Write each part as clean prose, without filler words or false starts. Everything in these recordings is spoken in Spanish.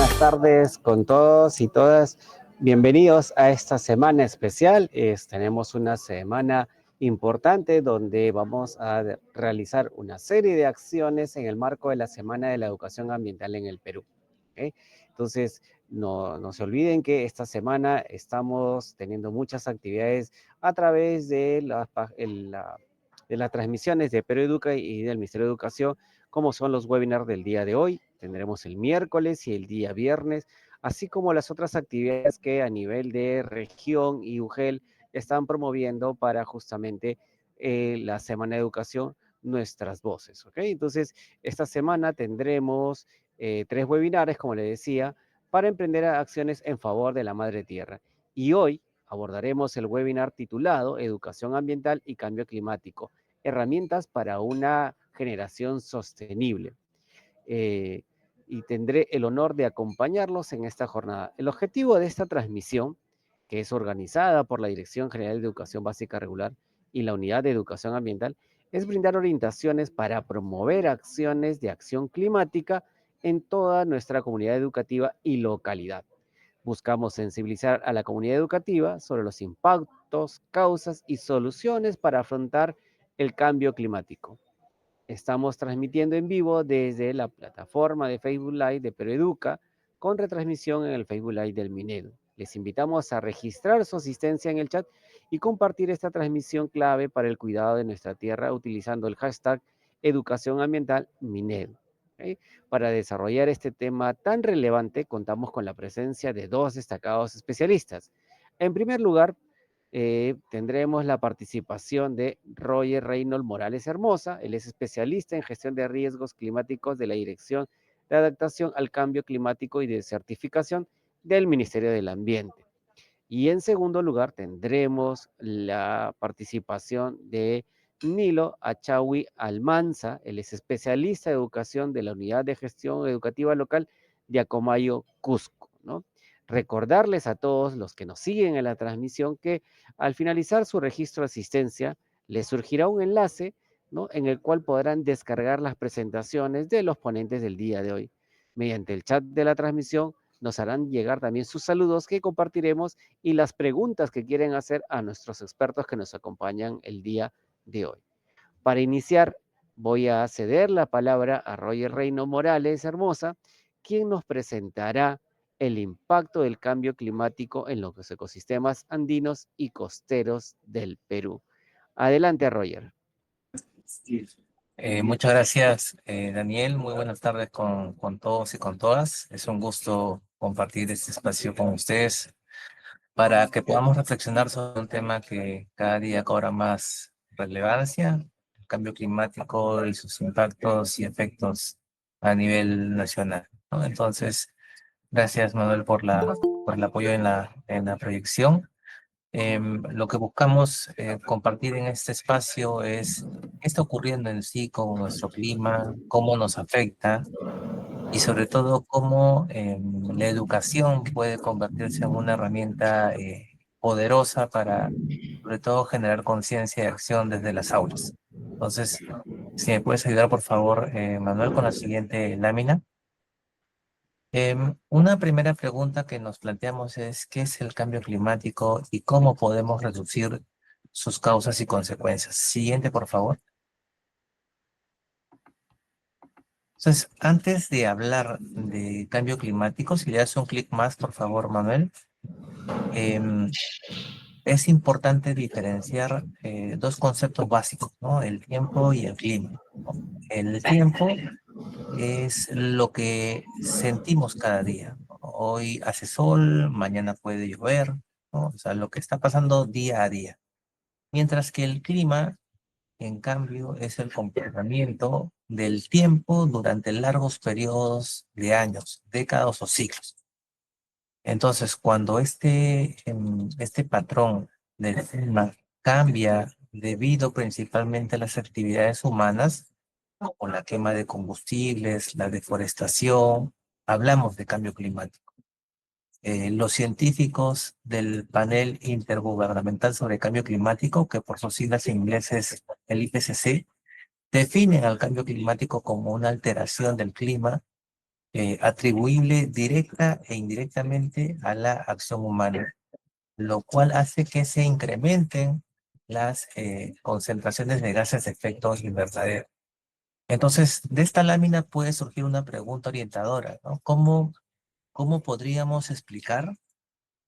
buenas tardes con todos y todas. Bienvenidos a esta semana especial. Tenemos una semana importante donde vamos a realizar una serie de acciones en el marco de la Semana de la Educación Ambiental en el Perú. ¿Ok? Entonces, no se olviden que esta semana estamos teniendo muchas actividades a través de las transmisiones de Perú Educa y del Ministerio de Educación, como son los webinars del día de hoy. Tendremos el miércoles y el día viernes, así como las otras actividades que a nivel de región y UGEL están promoviendo para justamente la Semana de Educación, nuestras voces. ¿Ok? Entonces, esta semana tendremos 3 webinars, como les decía, para emprender acciones en favor de la Madre Tierra. Y hoy abordaremos el webinar titulado Educación Ambiental y Cambio Climático, herramientas para una generación sostenible. Y tendré el honor de acompañarlos en esta jornada. El objetivo de esta transmisión, que es organizada por la Dirección General de Educación Básica Regular y la Unidad de Educación Ambiental, es brindar orientaciones para promover acciones de acción climática en toda nuestra comunidad educativa y localidad. Buscamos sensibilizar a la comunidad educativa sobre los impactos, causas y soluciones para afrontar el cambio climático. Estamos transmitiendo en vivo desde la plataforma de Facebook Live de Peroeduca, con retransmisión en el Facebook Live del Minedu. Les invitamos a registrar su asistencia en el chat y compartir esta transmisión clave para el cuidado de nuestra tierra utilizando el hashtag Educación Ambiental Minedu. ¿Okay? Para desarrollar este tema tan relevante, contamos con la presencia de 2 destacados especialistas. En primer lugar, tendremos la participación de Roger Reynolds Morales Hermosa. Él es especialista en gestión de riesgos climáticos de la Dirección de Adaptación al Cambio Climático y de Certificación del Ministerio del Ambiente. Y en segundo lugar tendremos la participación de Nilo Achawi Almanza. Él es especialista de educación de la Unidad de Gestión Educativa Local de Acomayo, Cusco, ¿no? Recordarles a todos los que nos siguen en la transmisión que al finalizar su registro de asistencia les surgirá un enlace, ¿no?, en el cual podrán descargar las presentaciones de los ponentes del día de hoy. Mediante el chat de la transmisión nos harán llegar también sus saludos que compartiremos y las preguntas que quieren hacer a nuestros expertos que nos acompañan el día de hoy. Para iniciar, voy a ceder la palabra a Roger Reino Morales Hermosa, quien nos presentará el impacto del cambio climático en los ecosistemas andinos y costeros del Perú. Adelante, Roger. Muchas gracias, Daniel. Muy buenas tardes con todos y con todas. Es un gusto compartir este espacio con ustedes para que podamos reflexionar sobre un tema que cada día cobra más relevancia, el cambio climático y sus impactos y efectos a nivel nacional, ¿no? Entonces, gracias, Manuel, por el apoyo en la proyección. Lo que buscamos compartir en este espacio es qué está ocurriendo en sí con nuestro clima, cómo nos afecta y sobre todo cómo la educación puede convertirse en una herramienta poderosa para sobre todo generar conciencia y acción desde las aulas. Entonces, si me puedes ayudar por favor, Manuel, con la siguiente lámina. Una primera pregunta que nos planteamos es ¿qué es el cambio climático y cómo podemos reducir sus causas y consecuencias? Siguiente, por favor. Entonces, antes de hablar de cambio climático, si le das un clic más, por favor, Manuel, es importante diferenciar dos conceptos básicos, ¿no? El tiempo y el clima, ¿no? El tiempo es lo que sentimos cada día, ¿no? Hoy hace sol, mañana puede llover, ¿no? O sea, lo que está pasando día a día. Mientras que el clima, en cambio, es el comportamiento del tiempo durante largos periodos de años, décadas o siglos. Entonces, cuando este patrón del clima cambia debido principalmente a las actividades humanas, como la quema de combustibles, la deforestación, hablamos de cambio climático. Los científicos del Panel Intergubernamental sobre Cambio Climático, que por sus siglas en inglés es el IPCC, definen al cambio climático como una alteración del clima atribuible directa e indirectamente a la acción humana, lo cual hace que se incrementen las concentraciones de gases de efecto invernadero. Entonces, de esta lámina puede surgir una pregunta orientadora, ¿no? ¿Cómo podríamos explicar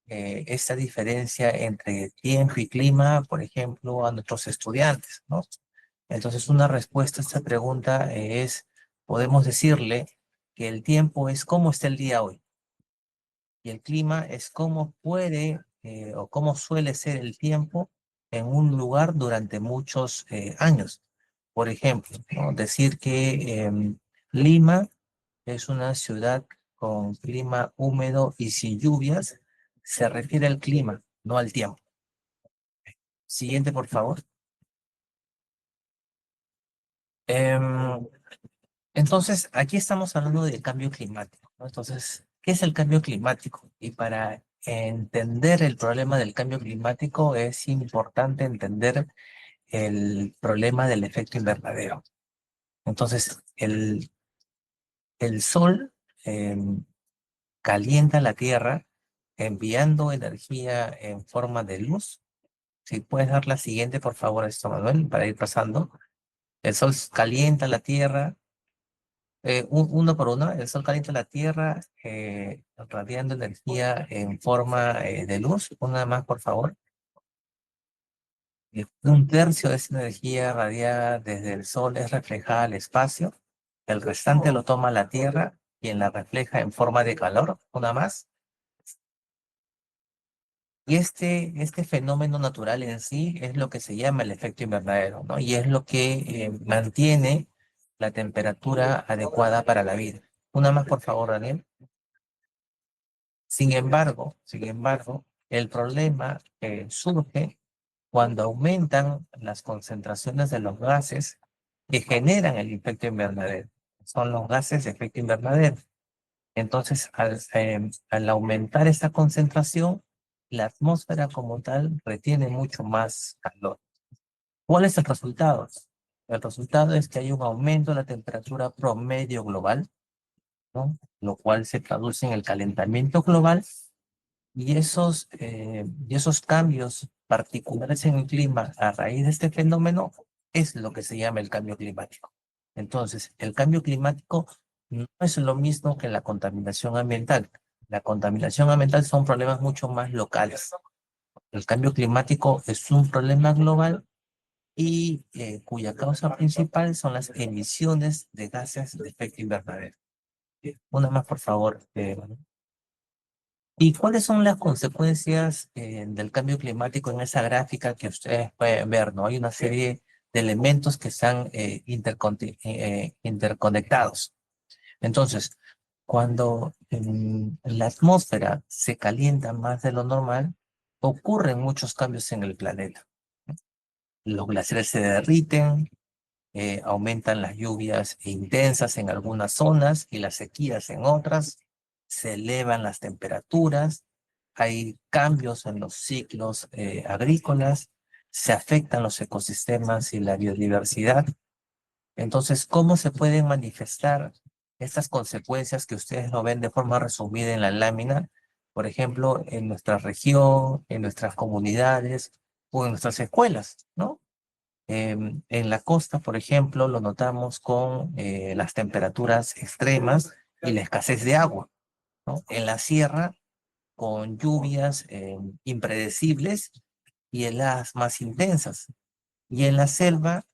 esta diferencia entre tiempo y clima, por ejemplo, a nuestros estudiantes, ¿no? Entonces, una respuesta a esta pregunta podemos decirle que el tiempo es cómo está el día hoy y el clima es cómo puede o cómo suele ser el tiempo en un lugar durante muchos años. Por ejemplo, ¿no? Decir que Lima es una ciudad con clima húmedo y sin lluvias, se refiere al clima, no al tiempo. Siguiente, por favor. Em, entonces, aquí estamos hablando del cambio climático, ¿no? Entonces, ¿qué es el cambio climático? Y para entender el problema del cambio climático es importante entender el problema del efecto invernadero. Entonces, el sol calienta la Tierra enviando energía en forma de luz. Si puedes dar la siguiente, por favor, esto, Manuel, para ir pasando. El sol calienta la Tierra, uno por uno, el sol calienta la Tierra, radiando energía en forma de luz. Una más, por favor. Un tercio de esa energía radiada desde el sol es reflejada al espacio. El restante lo toma la Tierra, quien la refleja en forma de calor. Una más. Y este fenómeno natural en sí es lo que se llama el efecto invernadero, ¿no? Y es lo que mantiene la temperatura adecuada para la vida. Una más, por favor, Daniel. Sin embargo, el problema surge cuando aumentan las concentraciones de los gases que generan el efecto invernadero. Son los gases de efecto invernadero. Entonces, al aumentar esta concentración, la atmósfera como tal retiene mucho más calor. ¿Cuál es el resultado? El resultado es que hay un aumento de la temperatura promedio global, ¿no? Lo cual se traduce en el calentamiento global y esos cambios particulares en el clima a raíz de este fenómeno es lo que se llama el cambio climático. Entonces, el cambio climático no es lo mismo que la contaminación ambiental. La contaminación ambiental son problemas mucho más locales. El cambio climático es un problema global y cuya causa principal son las emisiones de gases de efecto invernadero. Una más, por favor. ¿Y cuáles son las consecuencias del cambio climático en esa gráfica que ustedes pueden ver, ¿no? Hay una serie de elementos que están interconectados. Entonces, cuando la atmósfera se calienta más de lo normal, ocurren muchos cambios en el planeta. Los glaciares se derriten, aumentan las lluvias intensas en algunas zonas y las sequías en otras, se elevan las temperaturas, hay cambios en los ciclos agrícolas, se afectan los ecosistemas y la biodiversidad. Entonces, ¿cómo se pueden manifestar estas consecuencias que ustedes lo ven de forma resumida en la lámina? Por ejemplo, en nuestra región, en nuestras comunidades o en nuestras escuelas, ¿no? En la costa, por ejemplo, lo notamos con las temperaturas extremas y la escasez de agua, ¿no? En la sierra, con lluvias impredecibles y heladas más intensas. Y en la selva,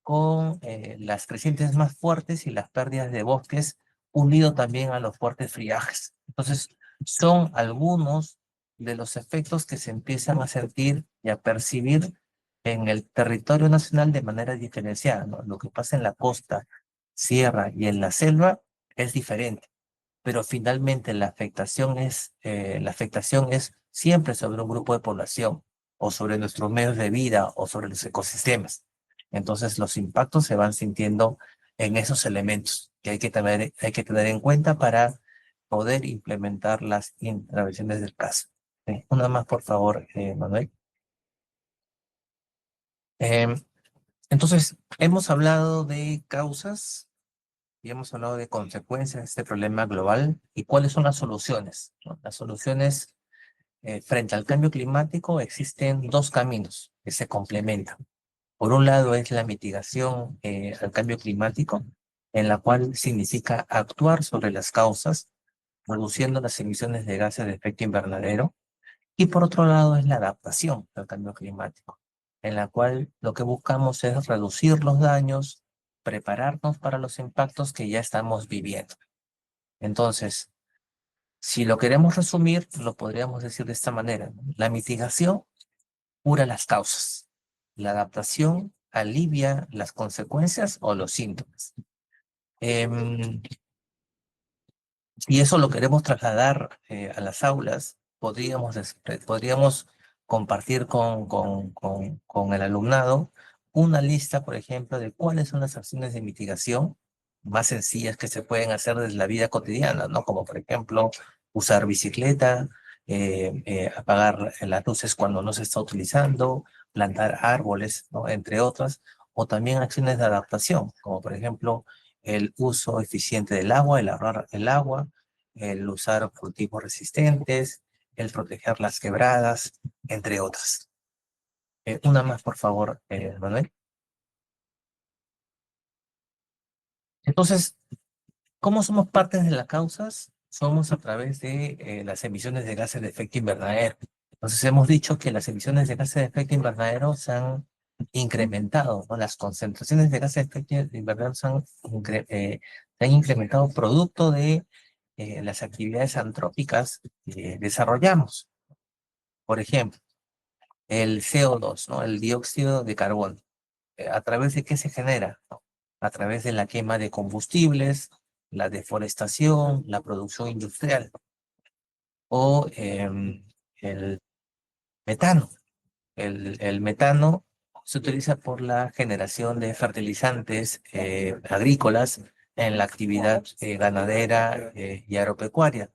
con las crecientes más fuertes y las pérdidas de bosques, unido también a los fuertes friajes. Entonces, son algunos de los efectos que se empiezan a sentir y a percibir en el territorio nacional de manera diferenciada, ¿no? Lo que pasa en la costa, sierra y en la selva es diferente, pero finalmente la afectación es siempre sobre un grupo de población o sobre nuestros medios de vida o sobre los ecosistemas. Entonces los impactos se van sintiendo en esos elementos que hay que tener en cuenta para poder implementar las intervenciones del caso. Una más, por favor, Manuel. Em, entonces, hemos hablado de causas, y hemos hablado de consecuencias de este problema global y cuáles son las soluciones, ¿no? Las soluciones frente al cambio climático existen dos caminos que se complementan. Por un lado es la mitigación al cambio climático, en la cual significa actuar sobre las causas, reduciendo las emisiones de gases de efecto invernadero. Y por otro lado es la adaptación al cambio climático, en la cual lo que buscamos es reducir los daños, prepararnos para los impactos que ya estamos viviendo. Entonces, si lo queremos resumir, lo podríamos decir de esta manera, ¿no? La mitigación cura las causas. La adaptación alivia las consecuencias o los síntomas. Em, y eso lo queremos trasladar a las aulas. Podríamos compartir con el alumnado una lista, por ejemplo, de cuáles son las acciones de mitigación más sencillas que se pueden hacer desde la vida cotidiana, ¿no? Como por ejemplo, usar bicicleta, apagar las luces cuando no se está utilizando, plantar árboles, ¿no? Entre otras, o también acciones de adaptación, como por ejemplo, el uso eficiente del agua, el ahorrar el agua, el usar cultivos resistentes, el proteger las quebradas, entre otras. Una más, por favor, Manuel. Entonces, ¿cómo somos partes de las causas? Somos a través de las emisiones de gases de efecto invernadero. Entonces, hemos dicho que las emisiones de gases de efecto invernadero se han incrementado, ¿no? Las concentraciones de gases de efecto invernadero se han incrementado producto de las actividades antrópicas que desarrollamos. Por ejemplo, el CO2, ¿no? El dióxido de carbono. ¿A través de qué se genera? ¿No? A través de la quema de combustibles, la deforestación, la producción industrial o el metano. El metano se utiliza por la generación de fertilizantes agrícolas en la actividad ganadera y agropecuaria.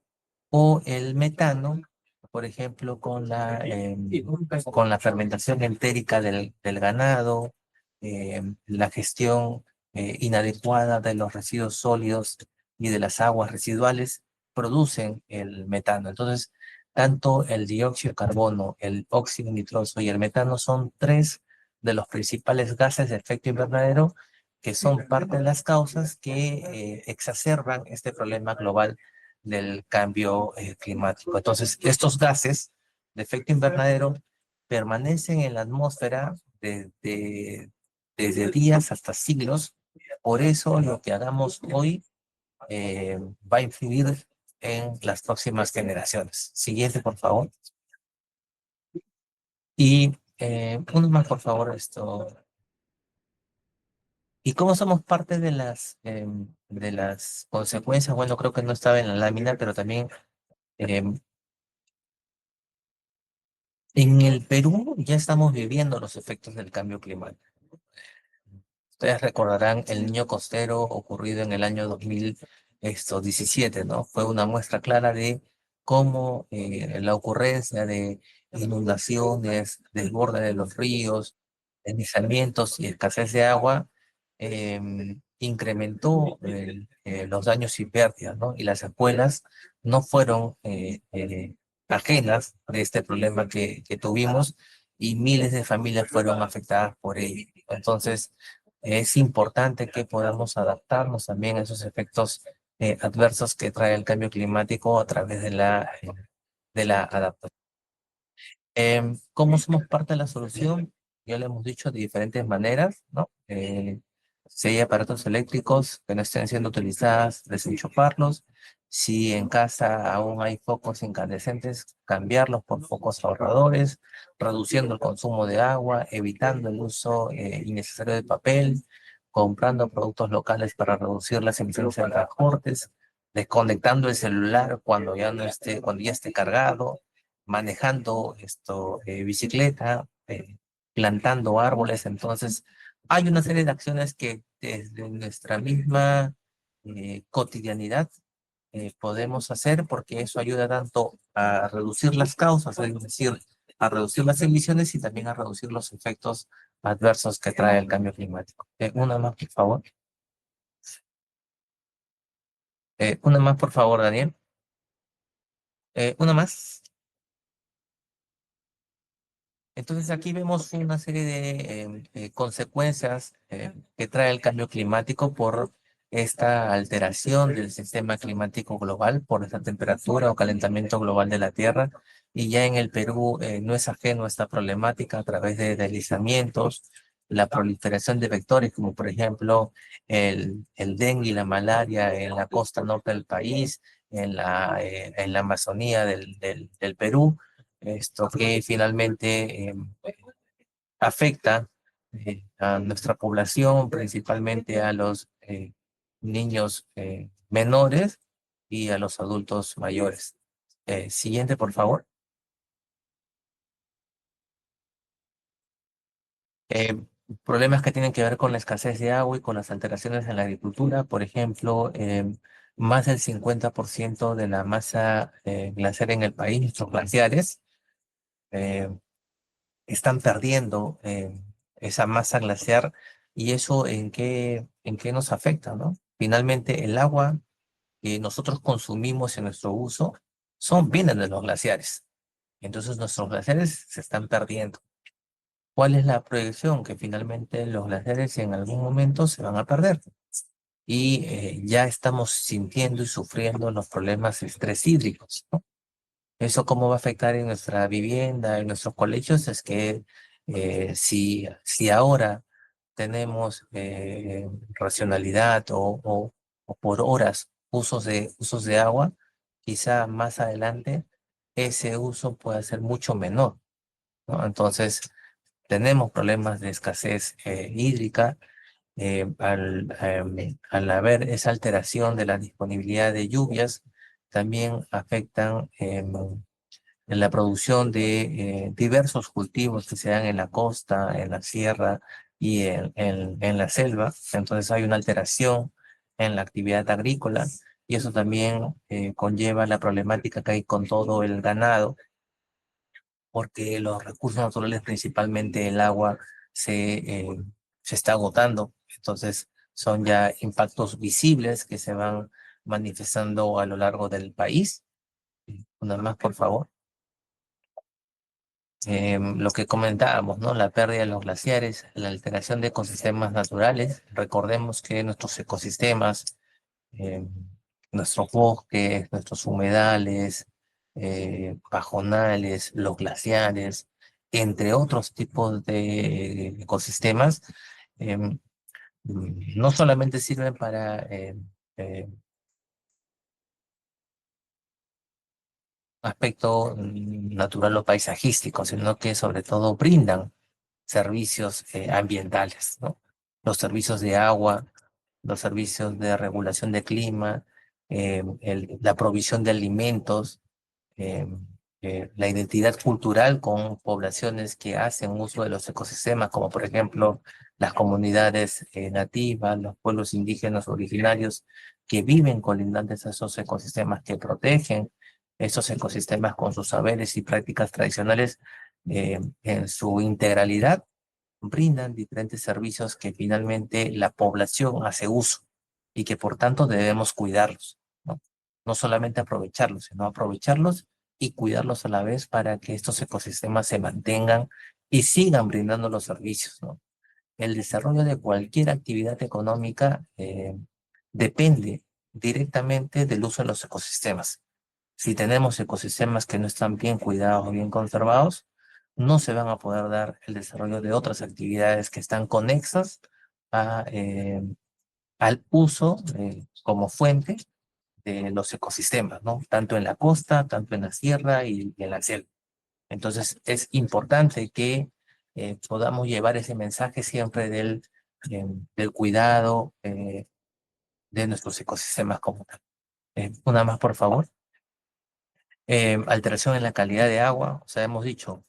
O el metano, por ejemplo, con la fermentación entérica del ganado, la gestión inadecuada de los residuos sólidos y de las aguas residuales, producen el metano. Entonces, tanto el dióxido de carbono, el óxido nitroso y el metano son tres de los principales gases de efecto invernadero que son parte de las causas que exacerban este problema global del cambio climático. Entonces, estos gases de efecto invernadero permanecen en la atmósfera desde días hasta siglos. Por eso lo que hagamos hoy va a influir en las próximas generaciones. Siguiente, por favor. Y uno más, por favor, esto. ¿Y cómo somos parte de las consecuencias? Bueno, creo que no estaba en la lámina, pero también em, en el Perú ya estamos viviendo los efectos del cambio climático. Ustedes recordarán el niño costero ocurrido en el año 2017, ¿no? Fue una muestra clara de cómo la ocurrencia de inundaciones, desborde de los ríos, deslizamientos y escasez de agua incrementó los daños y pérdidas, ¿no? Y las escuelas no fueron ajenas de este problema que tuvimos y miles de familias fueron afectadas por ello. Entonces, es importante que podamos adaptarnos también a esos efectos adversos que trae el cambio climático a través de la adaptación. ¿Cómo somos parte de la solución? Ya lo hemos dicho de diferentes maneras, ¿no? Si hay aparatos eléctricos que no estén siendo utilizados, desenchufarlos. Si en casa aún hay focos incandescentes, cambiarlos por focos ahorradores, reduciendo el consumo de agua, evitando el uso innecesario de papel, comprando productos locales para reducir las emisiones de transportes, desconectando el celular cuando ya no esté, cuando ya esté cargado, manejando bicicleta, plantando árboles. Entonces, hay una serie de acciones que desde nuestra misma cotidianidad podemos hacer porque eso ayuda tanto a reducir las causas, es decir, a reducir las emisiones y también a reducir los efectos adversos que trae el cambio climático. Una más, por favor. Una más, por favor, Daniel. Una más. Entonces aquí vemos una serie de consecuencias que trae el cambio climático por esta alteración del sistema climático global, por esta temperatura o calentamiento global de la Tierra. Y ya en el Perú no es ajeno a esta problemática a través de deslizamientos, la proliferación de vectores como por ejemplo el dengue y la malaria en la costa norte del país, en la Amazonía del Perú, esto que finalmente afecta a nuestra población, principalmente a los niños menores y a los adultos mayores. Siguiente, por favor. Eh, Problemas que tienen que ver con la escasez de agua y con las alteraciones en la agricultura. Por ejemplo, más del 50% de la masa glaciar en el país, nuestros glaciares, eh, están perdiendo esa masa glaciar. ¿Y eso en qué nos afecta, no? Finalmente, el agua que nosotros consumimos en nuestro uso vienen de los glaciares. Entonces nuestros glaciares se están perdiendo. ¿Cuál es la proyección? Que finalmente los glaciares en algún momento se van a perder. Y ya estamos sintiendo y sufriendo los problemas de estrés hídricos, ¿no? Eso cómo va a afectar en nuestra vivienda, en nuestros colegios, es que si ahora tenemos racionalidad o por horas usos de agua, quizá más adelante ese uso pueda ser mucho menor, ¿no? Entonces, tenemos problemas de escasez hídrica al haber esa alteración de la disponibilidad de lluvias, también afectan en la producción de diversos cultivos que se dan en la costa, en la sierra y en la selva. Entonces hay una alteración en la actividad agrícola y eso también conlleva la problemática que hay con todo el ganado, porque los recursos naturales, principalmente el agua, se está agotando. Entonces son ya impactos visibles que se van manifestando a lo largo del país. Una más, por favor. Lo que comentábamos, ¿no? La pérdida de los glaciares, la alteración de ecosistemas naturales. Recordemos que nuestros ecosistemas, em, nuestros bosques, nuestros humedales, pajonales, los glaciares, entre otros tipos de ecosistemas, em, no solamente sirven para eh, aspecto natural o paisajístico, sino que sobre todo brindan servicios ambientales, ¿no? Los servicios de agua, los servicios de regulación de clima, la provisión de alimentos, eh, la identidad cultural con poblaciones que hacen uso de los ecosistemas, como por ejemplo las comunidades nativas, los pueblos indígenas originarios que viven colindantes a esos ecosistemas, que protegen esos ecosistemas con sus saberes y prácticas tradicionales en su integralidad, brindan diferentes servicios que finalmente la población hace uso y que por tanto debemos cuidarlos, ¿no? No solamente aprovecharlos, sino aprovecharlos y cuidarlos a la vez para que estos ecosistemas se mantengan y sigan brindando los servicios, ¿no? El desarrollo de cualquier actividad económica depende directamente del uso de los ecosistemas. Si tenemos ecosistemas que no están bien cuidados o bien conservados, no se van a poder dar el desarrollo de otras actividades que están conexas a, al uso como fuente de los ecosistemas, ¿no? Tanto en la costa, tanto en la sierra y en la selva. Entonces, es importante que podamos llevar ese mensaje siempre del cuidado de nuestros ecosistemas como tal. Una más, por favor. Alteración en la calidad de agua, o sea, hemos dicho,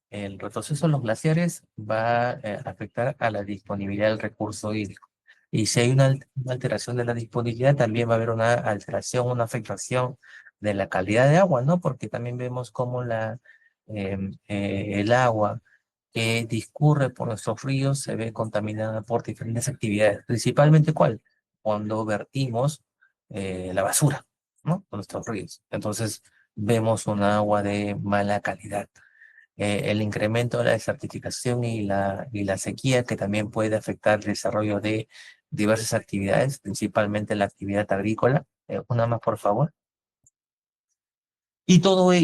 el retroceso de los glaciares va a afectar a la disponibilidad del recurso hídrico. Y si hay una alteración de la disponibilidad, también va a haber una alteración, una afectación de la calidad de agua, ¿no? Porque también vemos cómo el agua que discurre por nuestros ríos se ve contaminada por diferentes actividades. Principalmente, ¿cuál? Cuando vertimos la basura, ¿no? De nuestros ríos. Entonces, vemos un agua de mala calidad. El incremento de la desertificación y la sequía, que también puede afectar el desarrollo de diversas actividades, principalmente la actividad agrícola. Una más, por favor. Y todos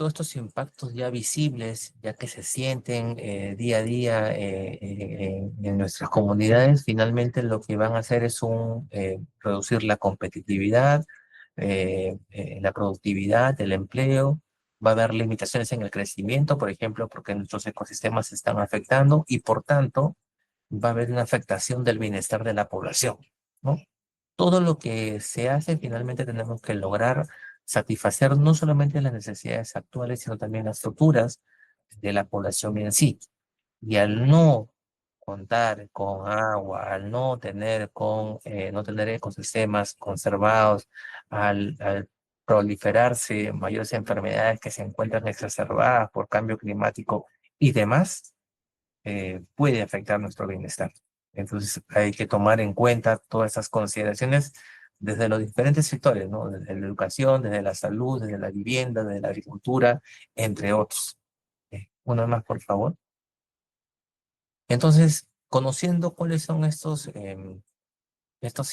estos impactos ya visibles, ya que se sienten día a día en nuestras comunidades, finalmente lo que van a hacer es reducir la competitividad, la productividad, el empleo. Va a haber limitaciones en el crecimiento, por ejemplo, porque nuestros ecosistemas se están afectando y por tanto va a haber una afectación del bienestar de la población, ¿no? Todo lo que se hace, finalmente tenemos que lograr satisfacer no solamente las necesidades actuales, sino también las futuras de la población en sí. Y al no contar con agua, al no tener ecosistemas conservados, al proliferarse mayores enfermedades que se encuentran exacerbadas por cambio climático y demás, puede afectar nuestro bienestar. Entonces hay que tomar en cuenta todas esas consideraciones desde los diferentes sectores, ¿no? Desde la educación, desde la salud, desde la vivienda, desde la agricultura, entre otros. Una más, por favor. Entonces, conociendo cuáles son estos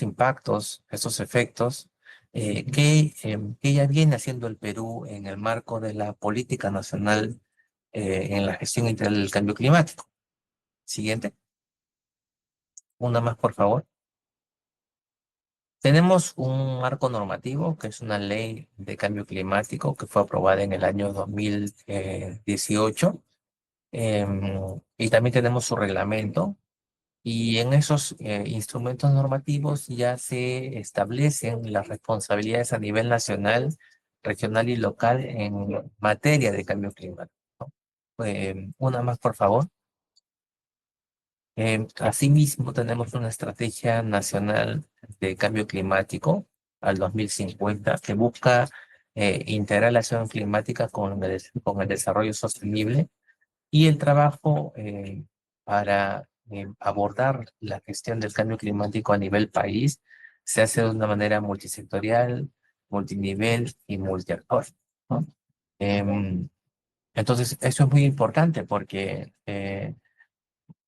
impactos, estos efectos, ¿qué ya viene haciendo el Perú en el marco de la política nacional en la gestión integral del cambio climático? Siguiente. Una más, por favor. Tenemos un marco normativo que es una ley de cambio climático que fue aprobada en el año 2018, y también tenemos su reglamento y en esos instrumentos normativos ya se establecen las responsabilidades a nivel nacional, regional y local en materia de cambio climático. Una más, por favor. Asimismo, tenemos una estrategia nacional de cambio climático al 2050 que busca integrar la acción climática con el desarrollo sostenible y el trabajo para abordar la gestión del cambio climático a nivel país se hace de una manera multisectorial, multinivel y multiactor, ¿no? Entonces, eso es muy importante porque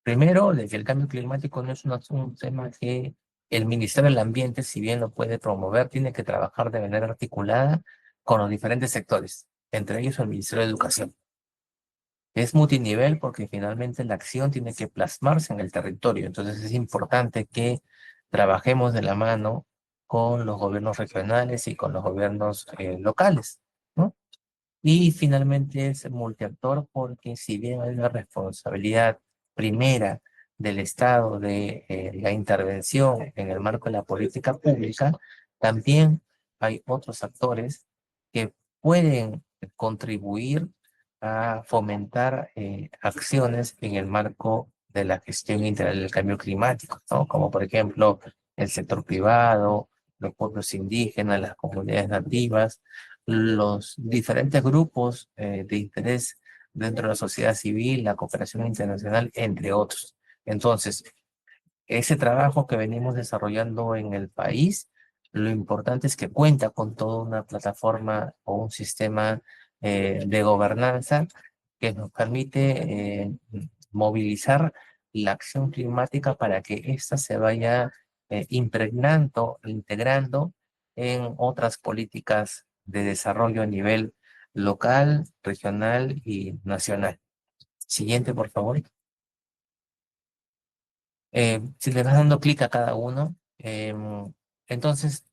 primero, de que el cambio climático no es un tema que el Ministerio del Ambiente, si bien lo puede promover, tiene que trabajar de manera articulada con los diferentes sectores, entre ellos el Ministerio de Educación. Es multinivel porque finalmente la acción tiene que plasmarse en el territorio, entonces es importante que trabajemos de la mano con los gobiernos regionales y con los gobiernos locales, ¿no? Y finalmente es multiactor porque si bien hay una responsabilidad primera del Estado de la intervención en el marco de la política pública, también hay otros actores que pueden contribuir a fomentar acciones en el marco de la gestión integral del cambio climático, ¿no? Como por ejemplo el sector privado, los pueblos indígenas, las comunidades nativas, los diferentes grupos de interés dentro de la sociedad civil, la cooperación internacional, entre otros. Entonces, ese trabajo que venimos desarrollando en el país, lo importante es que cuenta con toda una plataforma o un sistema de gobernanza que nos permite movilizar la acción climática para que ésta se vaya impregnando, integrando en otras políticas de desarrollo a nivel local, regional y nacional. Siguiente, por favor. Si le vas dando clic a cada uno, entonces,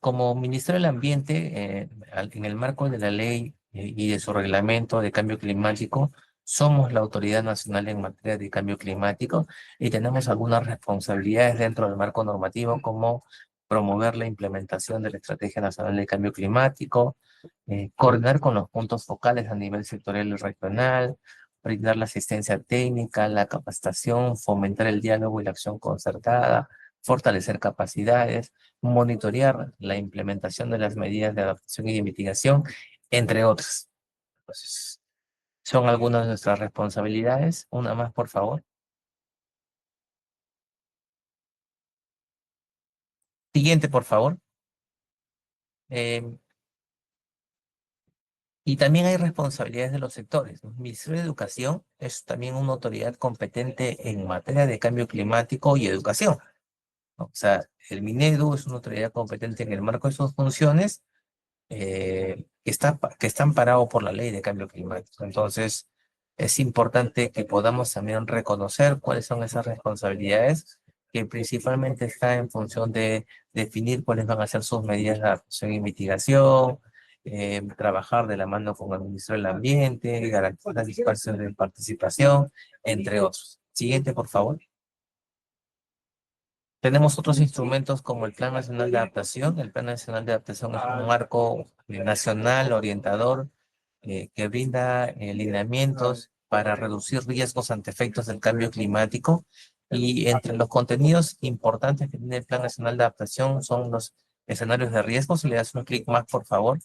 como Ministerio del Ambiente, en el marco de la ley y de su reglamento de cambio climático, somos la autoridad nacional en materia de cambio climático y tenemos algunas responsabilidades dentro del marco normativo, como promover la implementación de la Estrategia Nacional de Cambio Climático, coordinar con los puntos focales a nivel sectorial y regional, brindar la asistencia técnica, la capacitación, fomentar el diálogo y la acción concertada, fortalecer capacidades, monitorear la implementación de las medidas de adaptación y de mitigación, entre otras. Entonces, son algunas de nuestras responsabilidades. Una más, por favor. Siguiente, por favor. Eh, y también hay responsabilidades de los sectores, ¿no? El Ministerio de Educación es también una autoridad competente en materia de cambio climático y educación, ¿no? O sea, el Minedu es una autoridad competente en el marco de sus funciones que está amparado por la ley de cambio climático. Entonces, es importante que podamos también reconocer cuáles son esas responsabilidades que principalmente están en función de definir cuáles van a ser sus medidas de adaptación y mitigación, trabajar de la mano con el ministro del Ambiente, garantizar espacios de participación, entre otros. Siguiente, por favor. Tenemos otros instrumentos como el Plan Nacional de Adaptación. El Plan Nacional de Adaptación es un marco nacional orientador que brinda lineamientos para reducir riesgos ante efectos del cambio climático. Y entre los contenidos importantes que tiene el Plan Nacional de Adaptación son los escenarios de riesgo. Si le das un clic más, por favor.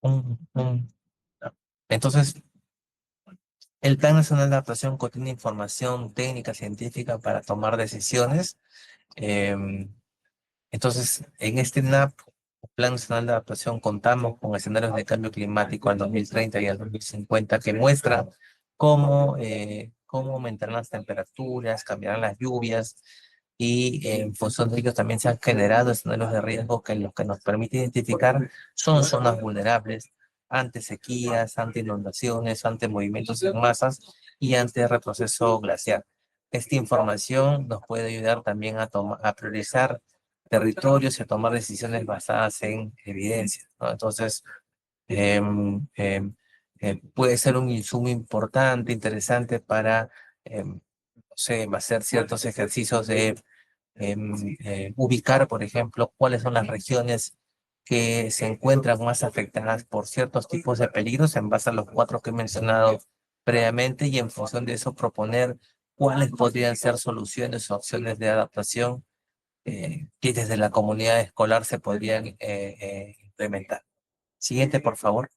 Un- un- Entonces, el Plan Nacional de Adaptación contiene información técnica, científica para tomar decisiones. Em, Entonces, en este NAP, Plan Nacional de Adaptación, contamos con escenarios de cambio climático al 2030 y al 2050 que muestran cómo aumentarán las temperaturas, cambiarán las lluvias y en función de ello también se han generado escenarios de riesgo que lo que nos permite identificar son zonas vulnerables ante sequías, ante inundaciones, ante movimientos en masas y ante retroceso glaciar. Esta información nos puede ayudar también a priorizar territorios y a tomar decisiones basadas en evidencia, ¿no? Entonces, puede ser un insumo importante, interesante para, no sé, hacer ciertos ejercicios de ubicar, por ejemplo, cuáles son las regiones que se encuentran más afectadas por ciertos tipos de peligros en base a los cuatro que he mencionado previamente y en función de eso proponer cuáles podrían ser soluciones o opciones de adaptación que desde la comunidad escolar se podrían implementar. Siguiente, por favor.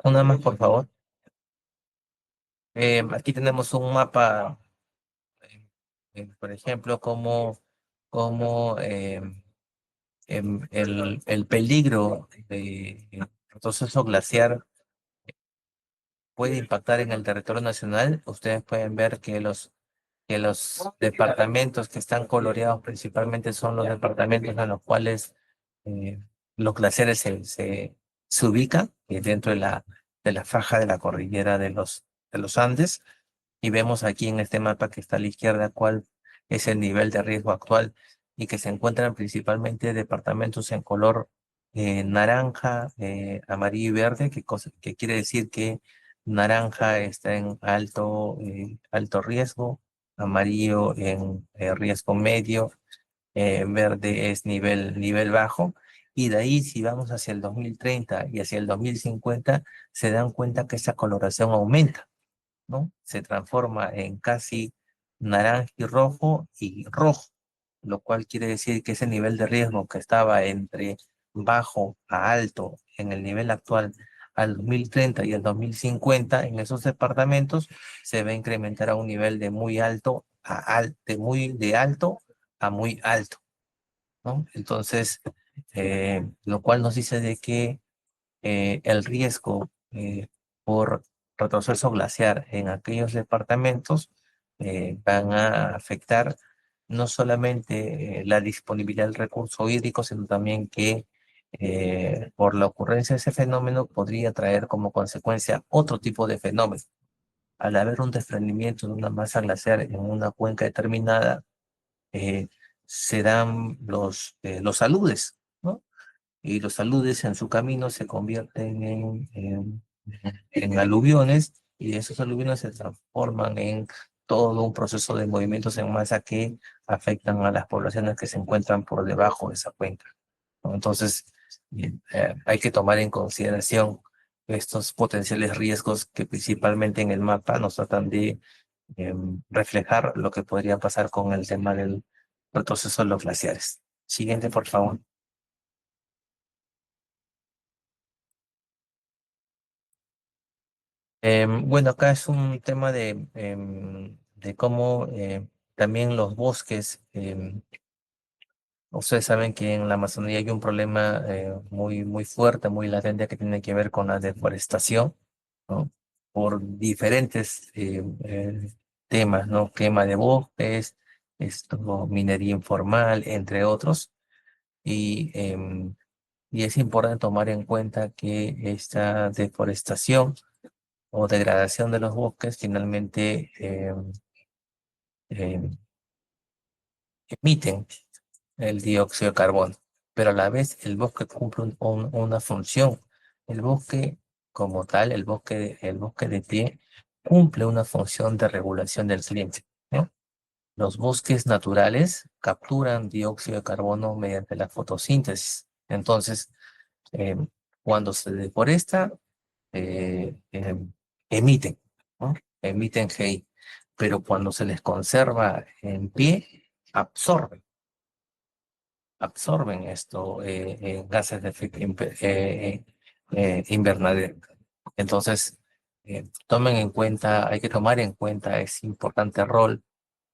Una más, por favor. Aquí tenemos un mapa, por ejemplo, como el peligro de proceso glaciar puede impactar en el territorio nacional. Ustedes pueden ver que los departamentos que están coloreados principalmente son los departamentos en los cuales eh, los glaciares se ubican dentro de la faja de la cordillera de los Andes. Y vemos aquí en este mapa que está a la izquierda cuál es el nivel de riesgo actual y que se encuentran principalmente departamentos en color naranja, amarillo y verde, que quiere decir que naranja está en alto riesgo, amarillo en riesgo medio, verde es nivel bajo. Y de ahí, si vamos hacia el 2030 y hacia el 2050, se dan cuenta que esa coloración aumenta, ¿no? Se transforma en casi naranja y rojo, lo cual quiere decir que ese nivel de riesgo que estaba entre bajo a alto en el nivel actual al 2030 y al 2050 en esos departamentos se va a incrementar a un nivel de muy alto de alto a muy alto, ¿no? Entonces, lo cual nos dice de que el riesgo por retroceso glaciar en aquellos departamentos van a afectar no solamente la disponibilidad del recurso hídrico, sino también que por la ocurrencia de ese fenómeno podría traer como consecuencia otro tipo de fenómeno. Al haber un desprendimiento de una masa glaciar en una cuenca determinada, eh, se dan los aludes, ¿no? Y los aludes en su camino se convierten en aluviones y esos aluviones se transforman en todo un proceso de movimientos en masa que afectan a las poblaciones que se encuentran por debajo de esa cuenca, ¿no? Entonces, hay que tomar en consideración estos potenciales riesgos que principalmente en el mapa nos tratan de reflejar lo que podría pasar con el tema del retroceso de los glaciares. Siguiente, por favor. Bueno, acá es un tema de cómo también los bosques, ustedes saben que en la Amazonía hay un problema muy fuerte, muy latente que tiene que ver con la deforestación, ¿no? Por diferentes temas, ¿no? Quema de bosques, esto, minería informal, entre otros. Y, y es importante tomar en cuenta que esta deforestación o degradación de los bosques finalmente em, emiten el dióxido de carbono, pero a la vez el bosque cumple una función. El bosque como tal, el bosque de pie, cumple una función de regulación del clima, ¿no? Los bosques naturales capturan dióxido de carbono mediante la fotosíntesis. Entonces, eh, cuando se deforesta, emiten, ¿no? Emiten GI, pero cuando se les conserva en pie, absorben absorben esto, gases de efecto invernadero. Entonces, tomen en cuenta, hay que tomar en cuenta ese importante rol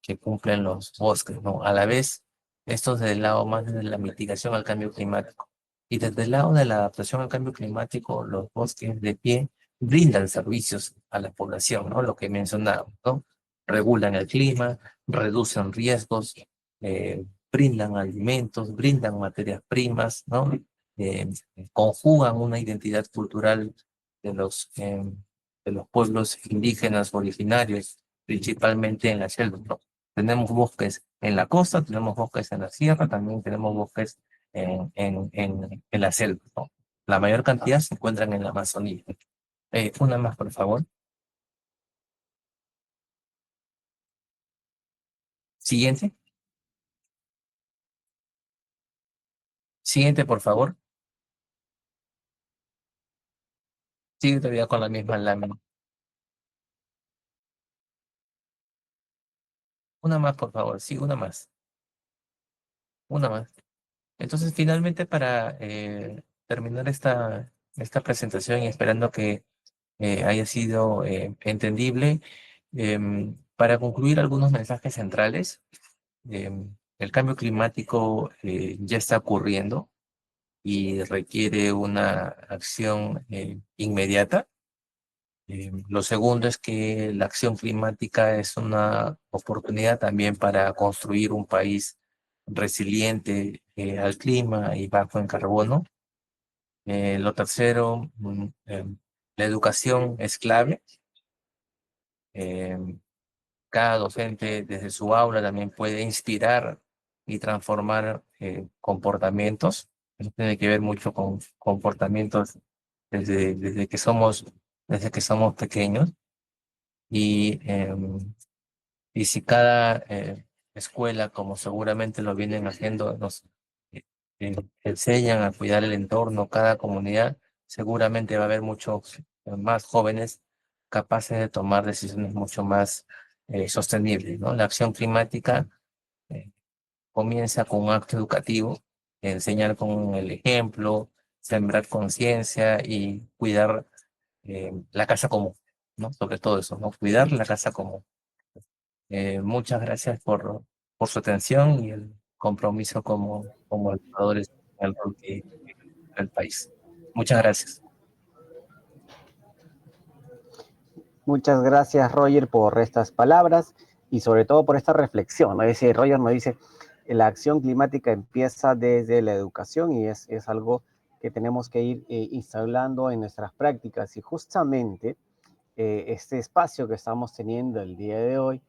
que cumplen los bosques, ¿no? A la vez, esto desde el lado más de la mitigación al cambio climático. Y desde el lado de la adaptación al cambio climático, los bosques de pie brindan servicios a la población, ¿no? Lo que mencionaba, ¿no? Regulan el clima, reducen riesgos, brindan alimentos, brindan materias primas, ¿no? Eh, Conjugan una identidad cultural de de los pueblos indígenas originarios, principalmente en la selva, ¿no? Tenemos bosques en la costa, tenemos bosques en la sierra, también tenemos bosques en la selva, ¿no? La mayor cantidad se encuentran en la Amazonía. Una más, por favor. Siguiente. Siguiente, por favor. Sigue todavía con la misma lámina. Una más, por favor. Sí, una más. Una más. Entonces, finalmente, para terminar esta presentación y esperando que haya sido entendible, para concluir algunos mensajes centrales, el cambio climático ya está ocurriendo y requiere una acción inmediata. Lo segundo es que la acción climática es una oportunidad también para construir un país resiliente al clima y bajo en carbono. Lo tercero, la educación es clave. Em, Cada docente desde su aula también puede inspirar y transformar comportamientos. Eso tiene que ver mucho con comportamientos desde que somos pequeños. Y, y si cada escuela, como seguramente lo vienen haciendo, nos enseñan a cuidar el entorno, cada comunidad, seguramente va a haber muchos más jóvenes capaces de tomar decisiones mucho más sostenibles, ¿no? La acción climática eh, comienza con un acto educativo, enseñar con el ejemplo, sembrar conciencia y cuidar la casa común, ¿no? Sobre todo eso, ¿no? Cuidar la casa común. Muchas gracias por su atención y el compromiso como educadores en el rol que el país. Muchas gracias. Muchas gracias, Roger, por estas palabras y sobre todo por esta reflexión, ¿no? Es decir, Roger nos dice, la acción climática empieza desde la educación y es algo que tenemos que ir instalando en nuestras prácticas y justamente este espacio que estamos teniendo el día de hoy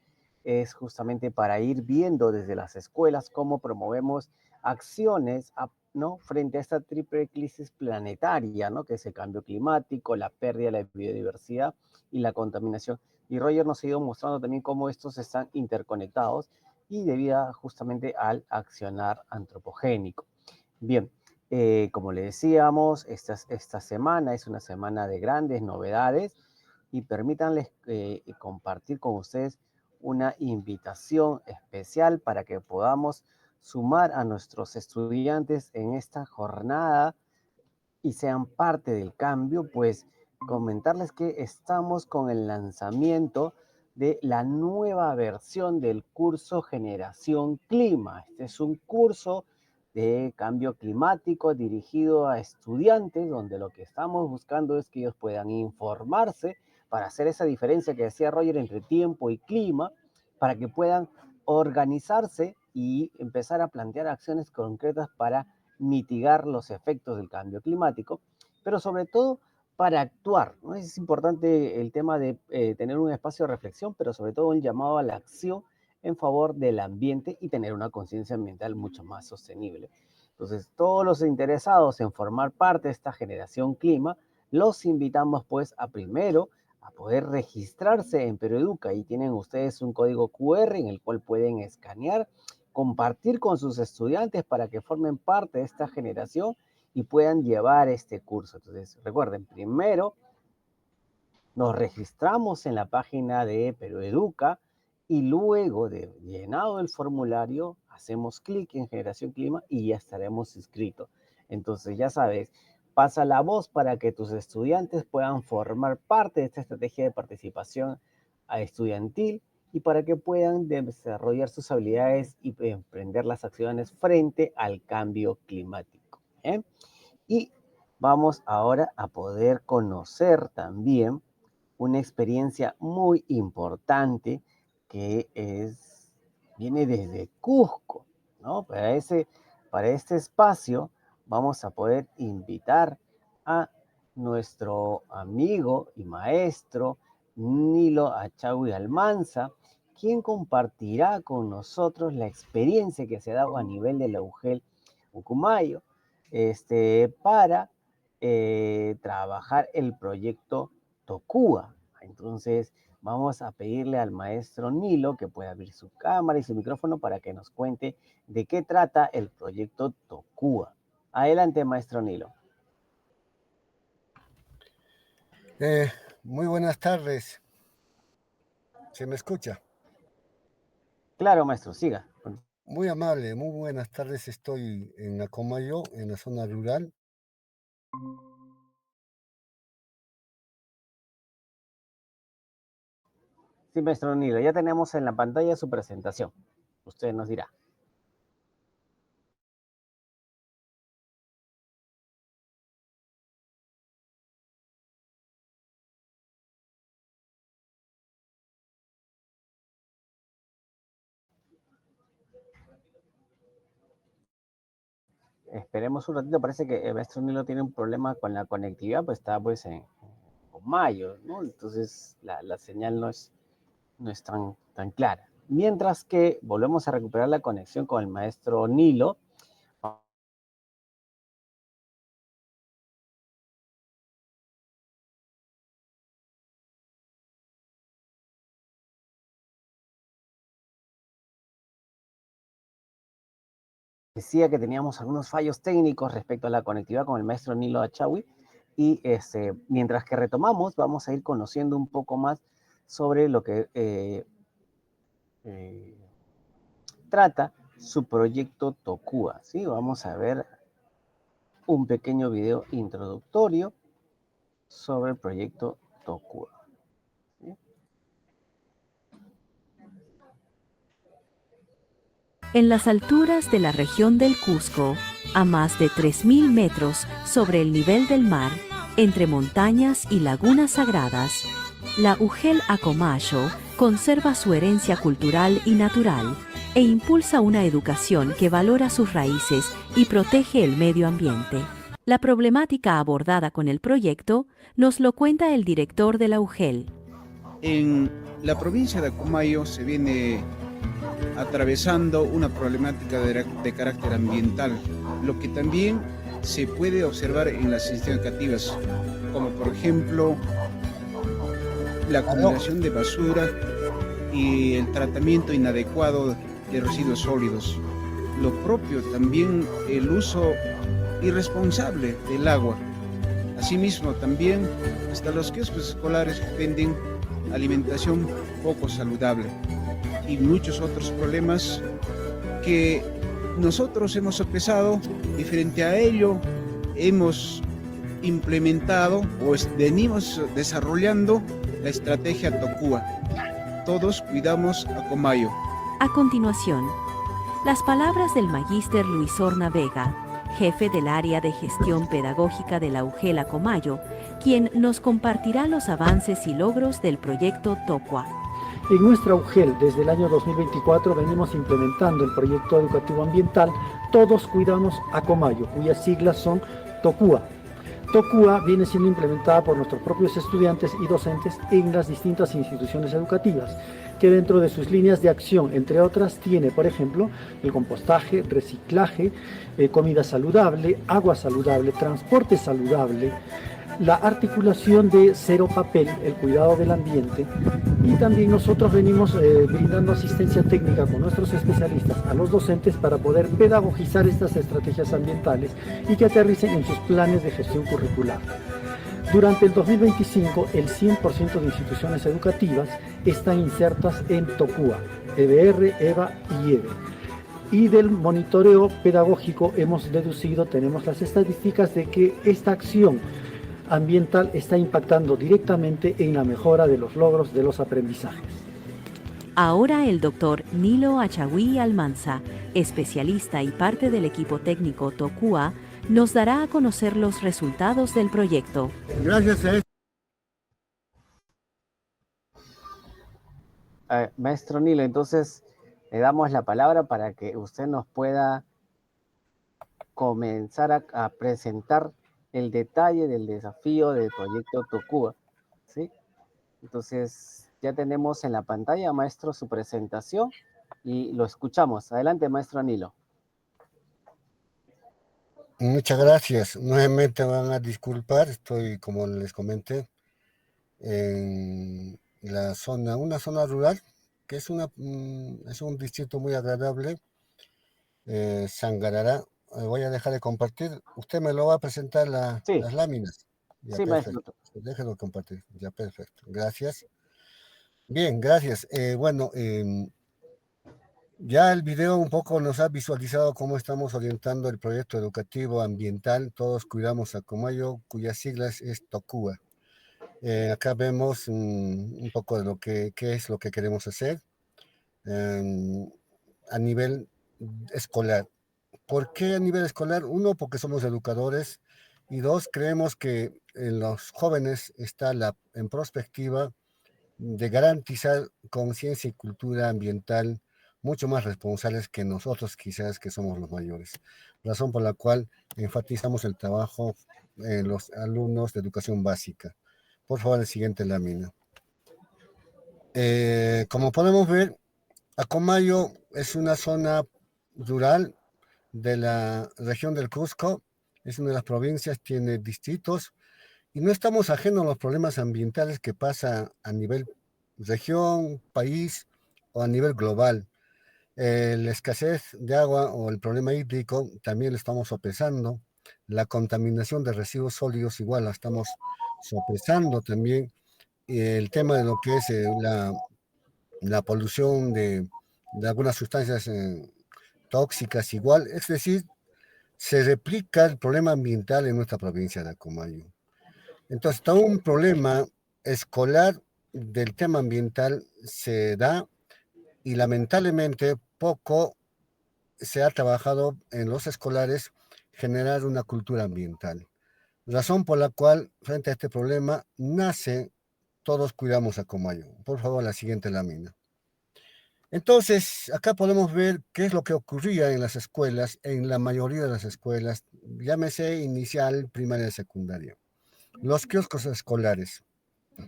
es justamente para ir viendo desde las escuelas cómo promovemos acciones, ¿no? Frente a esta triple crisis planetaria, ¿no? Que es el cambio climático, la pérdida de la biodiversidad y la contaminación. Y Roger nos ha ido mostrando también cómo estos están interconectados y debido justamente al accionar antropogénico. Bien, como le decíamos, esta semana es una semana de grandes novedades y permítanles compartir con ustedes una invitación especial para que podamos sumar a nuestros estudiantes en esta jornada y sean parte del cambio, pues comentarles que estamos con el lanzamiento de la nueva versión del curso Generación Clima. Este es un curso de cambio climático dirigido a estudiantes, donde lo que estamos buscando es que ellos puedan informarse para hacer esa diferencia que decía Roger entre tiempo y clima, para que puedan organizarse y empezar a plantear acciones concretas para mitigar los efectos del cambio climático, pero sobre todo para actuar, ¿no? Es importante el tema de tener un espacio de reflexión, pero sobre todo un llamado a la acción en favor del ambiente y tener una conciencia ambiental mucho más sostenible. Entonces, todos los interesados en formar parte de esta generación clima, los invitamos pues a primero a poder registrarse en Peroeduca. Y tienen ustedes un código QR en el cual pueden escanear, compartir con sus estudiantes para que formen parte de esta generación y puedan llevar este curso. Entonces, recuerden, primero nos registramos en la página de Peroeduca y luego de llenado el formulario, hacemos clic en Generación Clima y ya estaremos inscritos. Entonces, ya sabes, pasa la voz para que tus estudiantes puedan formar parte de esta estrategia de participación estudiantil y para que puedan desarrollar sus habilidades y emprender las acciones frente al cambio climático. Y vamos ahora a poder conocer también una experiencia muy importante que viene desde Cusco, ¿no? Para este espacio vamos a poder invitar a nuestro amigo y maestro Nilo Achawi Almanza, quien compartirá con nosotros la experiencia que se ha dado a nivel de la UGEL Ucumayo, para trabajar el proyecto Tocúa. Entonces, vamos a pedirle al maestro Nilo que pueda abrir su cámara y su micrófono para que nos cuente de qué trata el proyecto Tocúa. Adelante, maestro Nilo. Muy buenas tardes. ¿Se me escucha? Claro, maestro, siga. Muy amable, muy buenas tardes. Estoy en Acomayo, en la zona rural. Sí, maestro Nilo, ya tenemos en la pantalla su presentación. Usted nos dirá. Esperemos un ratito, parece que el maestro Nilo tiene un problema con la conectividad, pues está pues en mayo, ¿no? Entonces la señal no es tan clara. Mientras que volvemos a recuperar la conexión con el maestro Nilo. Decía que teníamos algunos fallos técnicos respecto a la conectividad con el maestro Nilo Achawi y mientras que retomamos vamos a ir conociendo un poco más sobre lo que trata su proyecto Tocúa, ¿sí? Vamos a ver un pequeño video introductorio sobre el proyecto Tocúa. ¿Sí? En las alturas de la región del Cusco, a más de 3.000 metros sobre el nivel del mar, entre montañas y lagunas sagradas, la UGEL Acomayo conserva su herencia cultural y natural e impulsa una educación que valora sus raíces y protege el medio ambiente. La problemática abordada con el proyecto nos lo cuenta el director de la UGEL. En la provincia de Acomayo se viene atravesando una problemática de carácter ambiental, lo que también se puede observar en las instituciones educativas, como por ejemplo la acumulación de basura y el tratamiento inadecuado de residuos sólidos. Lo propio también el uso irresponsable del agua. Asimismo también hasta los kioscos escolares venden alimentación poco saludable y muchos otros problemas que nosotros hemos sopesado y frente a ello hemos implementado o venimos desarrollando la estrategia Tokua. Todos cuidamos a Comayo. A continuación, las palabras del magíster Luis Horna Vega, jefe del área de gestión pedagógica de la UGEL Acomayo, quien nos compartirá los avances y logros del proyecto Tokua. En nuestra UGEL, desde el año 2024, venimos implementando el proyecto educativo ambiental Todos Cuidamos a Comayo, cuyas siglas son Tokua. Tokua viene siendo implementada por nuestros propios estudiantes y docentes en las distintas instituciones educativas, que dentro de sus líneas de acción, entre otras, tiene, por ejemplo, el compostaje, reciclaje, comida saludable, agua saludable, transporte saludable, la articulación de cero papel, el cuidado del ambiente, y también nosotros venimos brindando asistencia técnica con nuestros especialistas a los docentes para poder pedagogizar estas estrategias ambientales y que aterricen en sus planes de gestión curricular. Durante el 2025, el 100% de instituciones educativas están insertas en Tokua, EBR, EVA y EVE. Y del monitoreo pedagógico hemos deducido, tenemos las estadísticas de que esta acción ambiental está impactando directamente en la mejora de los logros de los aprendizajes. Ahora el doctor Nilo Achagüí Almanza, especialista y parte del equipo técnico Tokua, nos dará a conocer los resultados del proyecto. Gracias a Maestro Nilo, entonces le damos la palabra para que usted nos pueda comenzar a presentar el detalle del desafío del proyecto Tokua, ¿sí? Entonces, ya tenemos en la pantalla, maestro, su presentación y lo escuchamos. Adelante, maestro Nilo. Muchas gracias. Nuevamente van a disculpar, estoy, como les comenté, en la zona, una zona rural, que es un distrito muy agradable, Sangarará. Voy a dejar de compartir. Usted me lo va a presentar Sí. las láminas. Ya, Sí, perfecto. maestro. Déjelo compartir. Ya, perfecto. Gracias. Bien, gracias. Bueno, ya el video un poco nos ha visualizado cómo estamos orientando el proyecto educativo ambiental Todos Cuidamos a Comayo, cuyas siglas es Tokua. Acá vemos un poco de lo qué es lo que queremos hacer a nivel escolar. ¿Por qué a nivel escolar? Uno, porque somos educadores, y dos, creemos que en los jóvenes está en perspectiva de garantizar conciencia y cultura ambiental mucho más responsables que nosotros quizás que somos los mayores. Razón por la cual enfatizamos el trabajo en los alumnos de educación básica. Por favor, el siguiente lámina. Como podemos ver, Acomayo es una zona rural de la región del Cusco, es una de las provincias, tiene distritos, y no estamos ajenos a los problemas ambientales que pasa a nivel región, país o a nivel global. La escasez de agua o el problema hídrico también lo estamos sopesando. La contaminación de residuos sólidos igual la estamos sopesando también. El tema de lo que es la polución de algunas sustancias tóxicas igual, es decir, se replica el problema ambiental en nuestra provincia de Acomayo. Entonces, todo un problema escolar del tema ambiental se da y lamentablemente poco se ha trabajado en los escolares generar una cultura ambiental. Razón por la cual, frente a este problema, nace Todos Cuidamos a Acomayo. Por favor, la siguiente lámina. Entonces, acá podemos ver qué es lo que ocurría en las escuelas, en la mayoría de las escuelas, llámese inicial, primaria y secundaria. Los kioscos escolares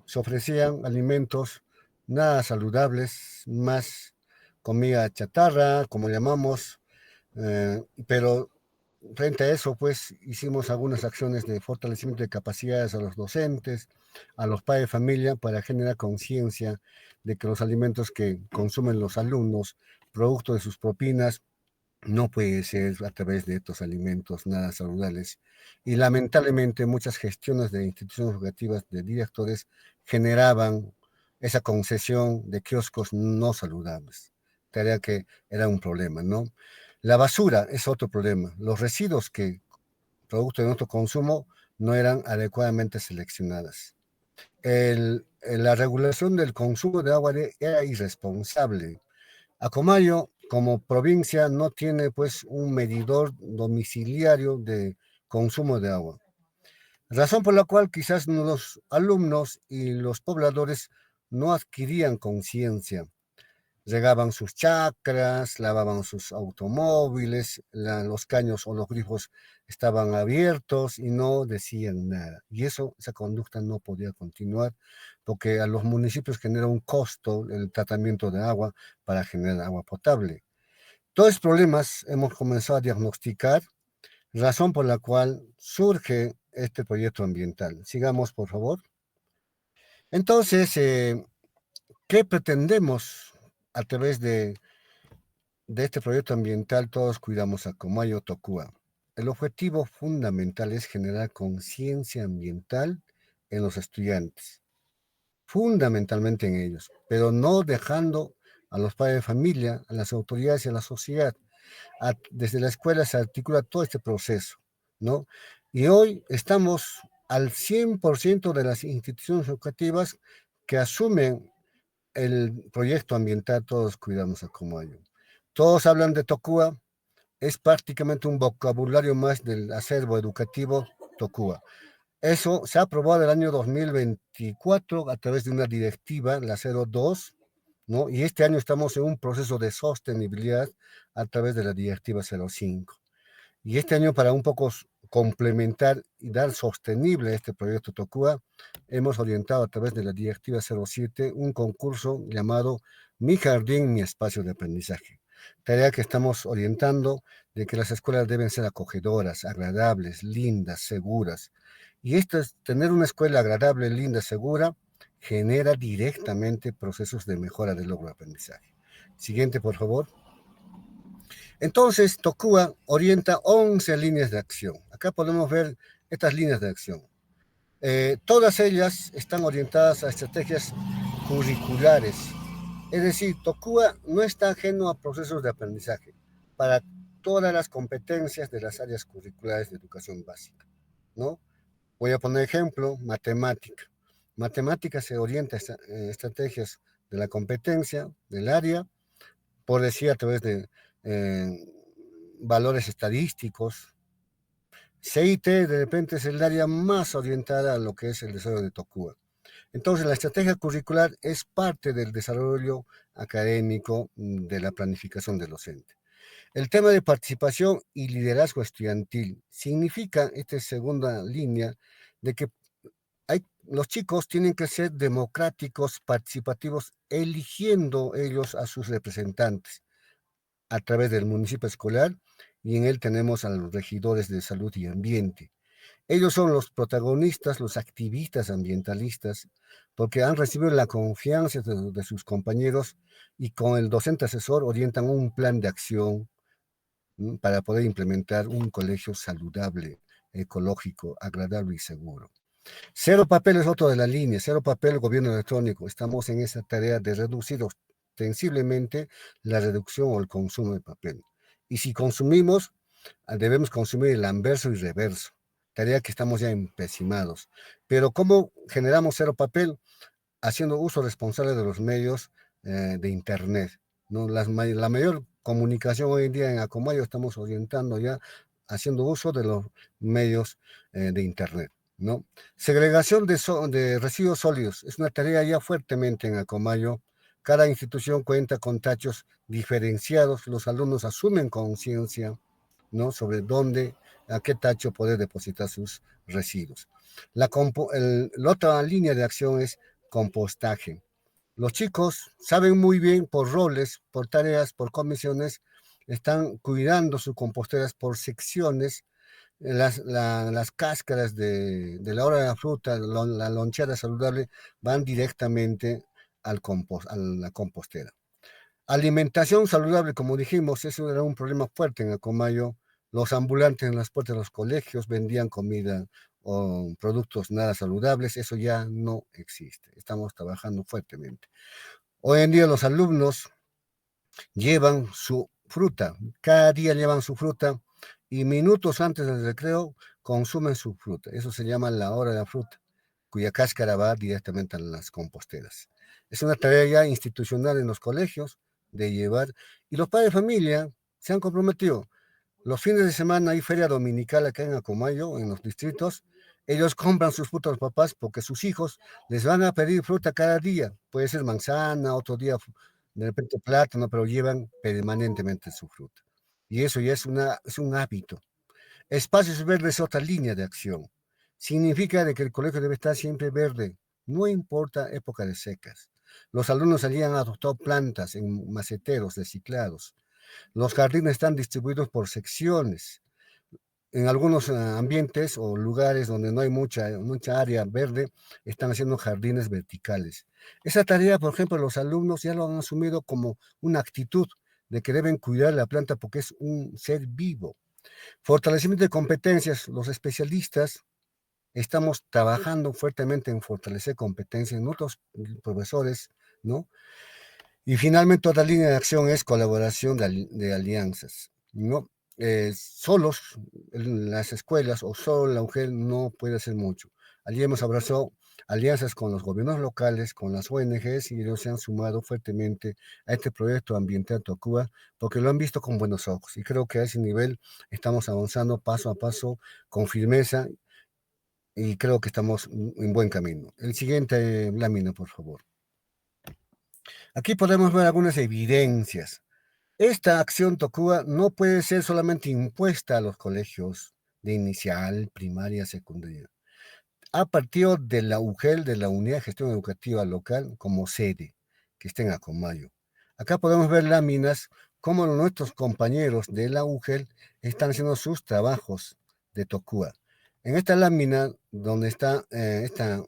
se ofrecían alimentos nada saludables, más comida chatarra, como llamamos, pero frente a eso, pues, hicimos algunas acciones de fortalecimiento de capacidades a los docentes, a los padres de familia, para generar conciencia de que los alimentos que consumen los alumnos, producto de sus propinas, no puede ser a través de estos alimentos nada saludables. Y lamentablemente muchas gestiones de instituciones educativas, de directores, generaban esa concesión de kioscos no saludables. Tarea que era un problema, ¿no? La basura es otro problema. Los residuos que, producto de nuestro consumo, no eran adecuadamente seleccionadas. La regulación del consumo de agua era irresponsable. Acomayo, como provincia, no tiene pues un medidor domiciliario de consumo de agua. Razón por la cual quizás los alumnos y los pobladores no adquirían conciencia. Regaban sus chacras, lavaban sus automóviles, los caños o los grifos estaban abiertos y no decían nada. Y esa conducta no podía continuar porque a los municipios genera un costo el tratamiento de agua para generar agua potable. Todos los problemas hemos comenzado a diagnosticar, razón por la cual surge este proyecto ambiental. Sigamos, por favor. Entonces, ¿qué pretendemos a través de este proyecto ambiental Todos Cuidamos Acomayo, Tocúa? El objetivo fundamental es generar conciencia ambiental en los estudiantes, fundamentalmente en ellos, pero no dejando a los padres de familia, a las autoridades y a la sociedad. Desde la escuela se articula todo este proceso, ¿no? Y hoy estamos al 100% de las instituciones educativas que asumen el proyecto ambiental Todos Cuidamos Acomayo. Todos hablan de Tocúa, es prácticamente un vocabulario más del acervo educativo Tocúa. Eso se ha aprobado el año 2024 a través de una directiva, la 02, ¿no? Y este año estamos en un proceso de sostenibilidad a través de la directiva 05. Y este año, para un poco complementar y dar sostenible a este proyecto Tocúa, hemos orientado a través de la directiva 07 un concurso llamado Mi Jardín, Mi Espacio de Aprendizaje. Tarea que estamos orientando de que las escuelas deben ser acogedoras, agradables, lindas, seguras. Y esto es, tener una escuela agradable, linda, segura, genera directamente procesos de mejora del logro de aprendizaje. Siguiente, por favor. Entonces, Tocúa orienta 11 líneas de acción. Acá podemos ver estas líneas de acción. Todas ellas están orientadas a estrategias curriculares. Es decir, Tocúa no está ajeno a procesos de aprendizaje para todas las competencias de las áreas curriculares de educación básica, ¿no? Voy a poner ejemplo, matemática. Matemática se orienta a estrategias de la competencia del área, por decir a través de valores estadísticos. CIT de repente es el área más orientada a lo que es el desarrollo de Tocúa. Entonces, la estrategia curricular es parte del desarrollo académico de la planificación del docente. El tema de participación y liderazgo estudiantil significa, esta segunda línea, de que los chicos tienen que ser democráticos, participativos, eligiendo ellos a sus representantes a través del municipio escolar, y en él tenemos a los regidores de salud y ambiente. Ellos son los protagonistas, los activistas ambientalistas, porque han recibido la confianza de sus compañeros y con el docente asesor orientan un plan de acción para poder implementar un colegio saludable, ecológico, agradable y seguro. Cero papel es otro de la línea, cero papel gobierno electrónico. Estamos en esa tarea de reducir ostensiblemente la reducción o el consumo de papel. Y si consumimos, debemos consumir el anverso y reverso. Tarea que estamos ya empecimados. Pero ¿cómo generamos cero papel? Haciendo uso responsable de los medios de Internet, ¿no? La mayor comunicación hoy en día en Acomayo estamos orientando ya, haciendo uso de los medios de Internet, ¿no? Segregación de residuos sólidos es una tarea ya fuertemente en Acomayo. Cada institución cuenta con tachos diferenciados. Los alumnos asumen conciencia, ¿no?, sobre dónde, a qué tacho poder depositar sus residuos. La otra línea de acción es compostaje. Los chicos saben muy bien por roles, por tareas, por comisiones, están cuidando sus composteras por secciones. Las cáscaras de la hora de la fruta, la lonchera saludable, van directamente a la compostera. Alimentación saludable, como dijimos, eso era un problema fuerte en Acomayo. Los ambulantes en las puertas de los colegios vendían comida o productos nada saludables. Eso ya no existe. Estamos trabajando fuertemente. Hoy en día los alumnos llevan su fruta. Cada día llevan su fruta y minutos antes del recreo consumen su fruta. Eso se llama la hora de la fruta, cuya cáscara va directamente a las composteras. Es una tarea ya institucional en los colegios de llevar, y los padres de familia se han comprometido. Los fines de semana hay feria dominical acá en Acomayo, en los distritos. Ellos compran sus frutas a los papás porque sus hijos les van a pedir fruta cada día. Puede ser manzana, otro día de repente plátano, pero llevan permanentemente su fruta. Y eso ya es un hábito. Espacios verdes es otra línea de acción. Significa de que el colegio debe estar siempre verde, no importa época de secas. Los alumnos allí han adoptado plantas en maceteros reciclados. Los jardines están distribuidos por secciones. En algunos ambientes o lugares donde no hay mucha área verde, están haciendo jardines verticales. Esa tarea, por ejemplo, los alumnos ya lo han asumido como una actitud de que deben cuidar la planta porque es un ser vivo. Fortalecimiento de competencias. Los especialistas estamos trabajando fuertemente en fortalecer competencias en otros profesores, ¿no? Y finalmente otra línea de acción es colaboración de alianzas, ¿no? Solos en las escuelas o solo la UGEL no puede hacer mucho. Allí hemos abrazado alianzas con los gobiernos locales, con las ONGs, y ellos se han sumado fuertemente a este proyecto ambiental Tocuba porque lo han visto con buenos ojos. Y creo que a ese nivel estamos avanzando paso a paso con firmeza y creo que estamos en buen camino. El siguiente lámina, por favor. Aquí podemos ver algunas evidencias. Esta acción Tocuba no puede ser solamente impuesta a los colegios de inicial, primaria, secundaria. Ha partido de la UGEL, de la Unidad de Gestión Educativa Local, como sede, que está en Acomayo. Acá podemos ver láminas cómo nuestros compañeros de la UGEL están haciendo sus trabajos de Tocuba. En esta lámina, donde está esta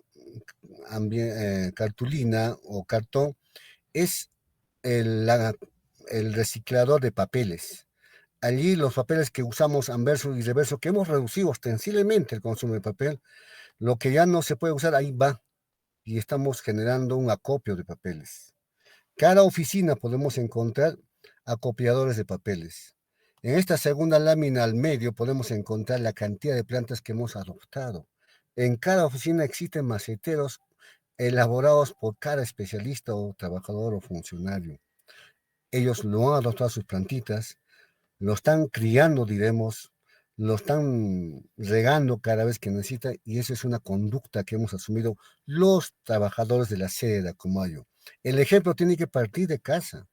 cartulina o cartón, es el reciclador de papeles. Allí los papeles que usamos anverso y reverso, que hemos reducido ostensiblemente el consumo de papel, lo que ya no se puede usar, ahí va. Y estamos generando un acopio de papeles. Cada oficina podemos encontrar acopiadores de papeles. En esta segunda lámina al medio podemos encontrar la cantidad de plantas que hemos adoptado. En cada oficina existen maceteros elaborados por cada especialista o trabajador o funcionario. Ellos lo han adoptado sus plantitas, lo están criando, diremos, lo están regando cada vez que necesita, y eso es una conducta que hemos asumido los trabajadores de la sede de Acomayo. El ejemplo tiene que partir de casa.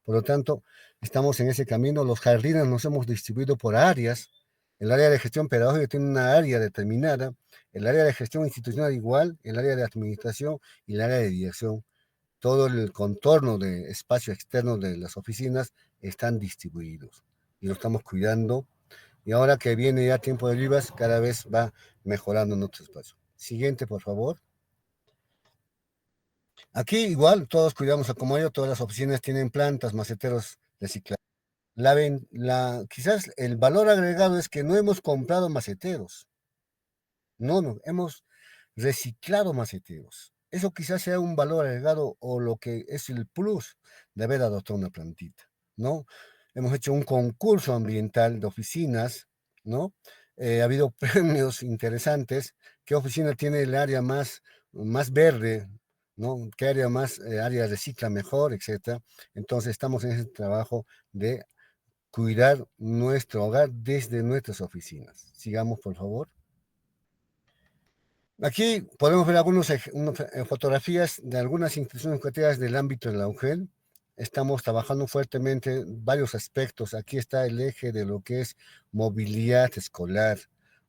Por lo tanto, estamos en ese camino. Los jardines nos hemos distribuido por áreas. El área de gestión pedagógica tiene una área determinada, el área de gestión institucional igual, el área de administración y el área de dirección. Todo el contorno de espacio externo de las oficinas están distribuidos y lo estamos cuidando. Y ahora que viene ya tiempo de lluvias, cada vez va mejorando nuestro espacio. Siguiente, por favor. Aquí igual, todos cuidamos a Acomayo, todas las oficinas tienen plantas, maceteros reciclados. Quizás el valor agregado es que no hemos comprado maceteros. No, hemos reciclado maceteros. Eso quizás sea un valor agregado o lo que es el plus de haber adoptado una plantita, ¿no? Hemos hecho un concurso ambiental de oficinas, ¿no? Ha habido premios interesantes. ¿Qué oficina tiene el área más verde, ¿no? ¿Qué área área recicla mejor, etcétera? Entonces estamos en ese trabajo de cuidar nuestro hogar desde nuestras oficinas. Sigamos, por favor. Aquí podemos ver algunas fotografías de algunas instituciones educativas del ámbito de la UGEL. Estamos trabajando fuertemente varios aspectos. Aquí está el eje de lo que es movilidad escolar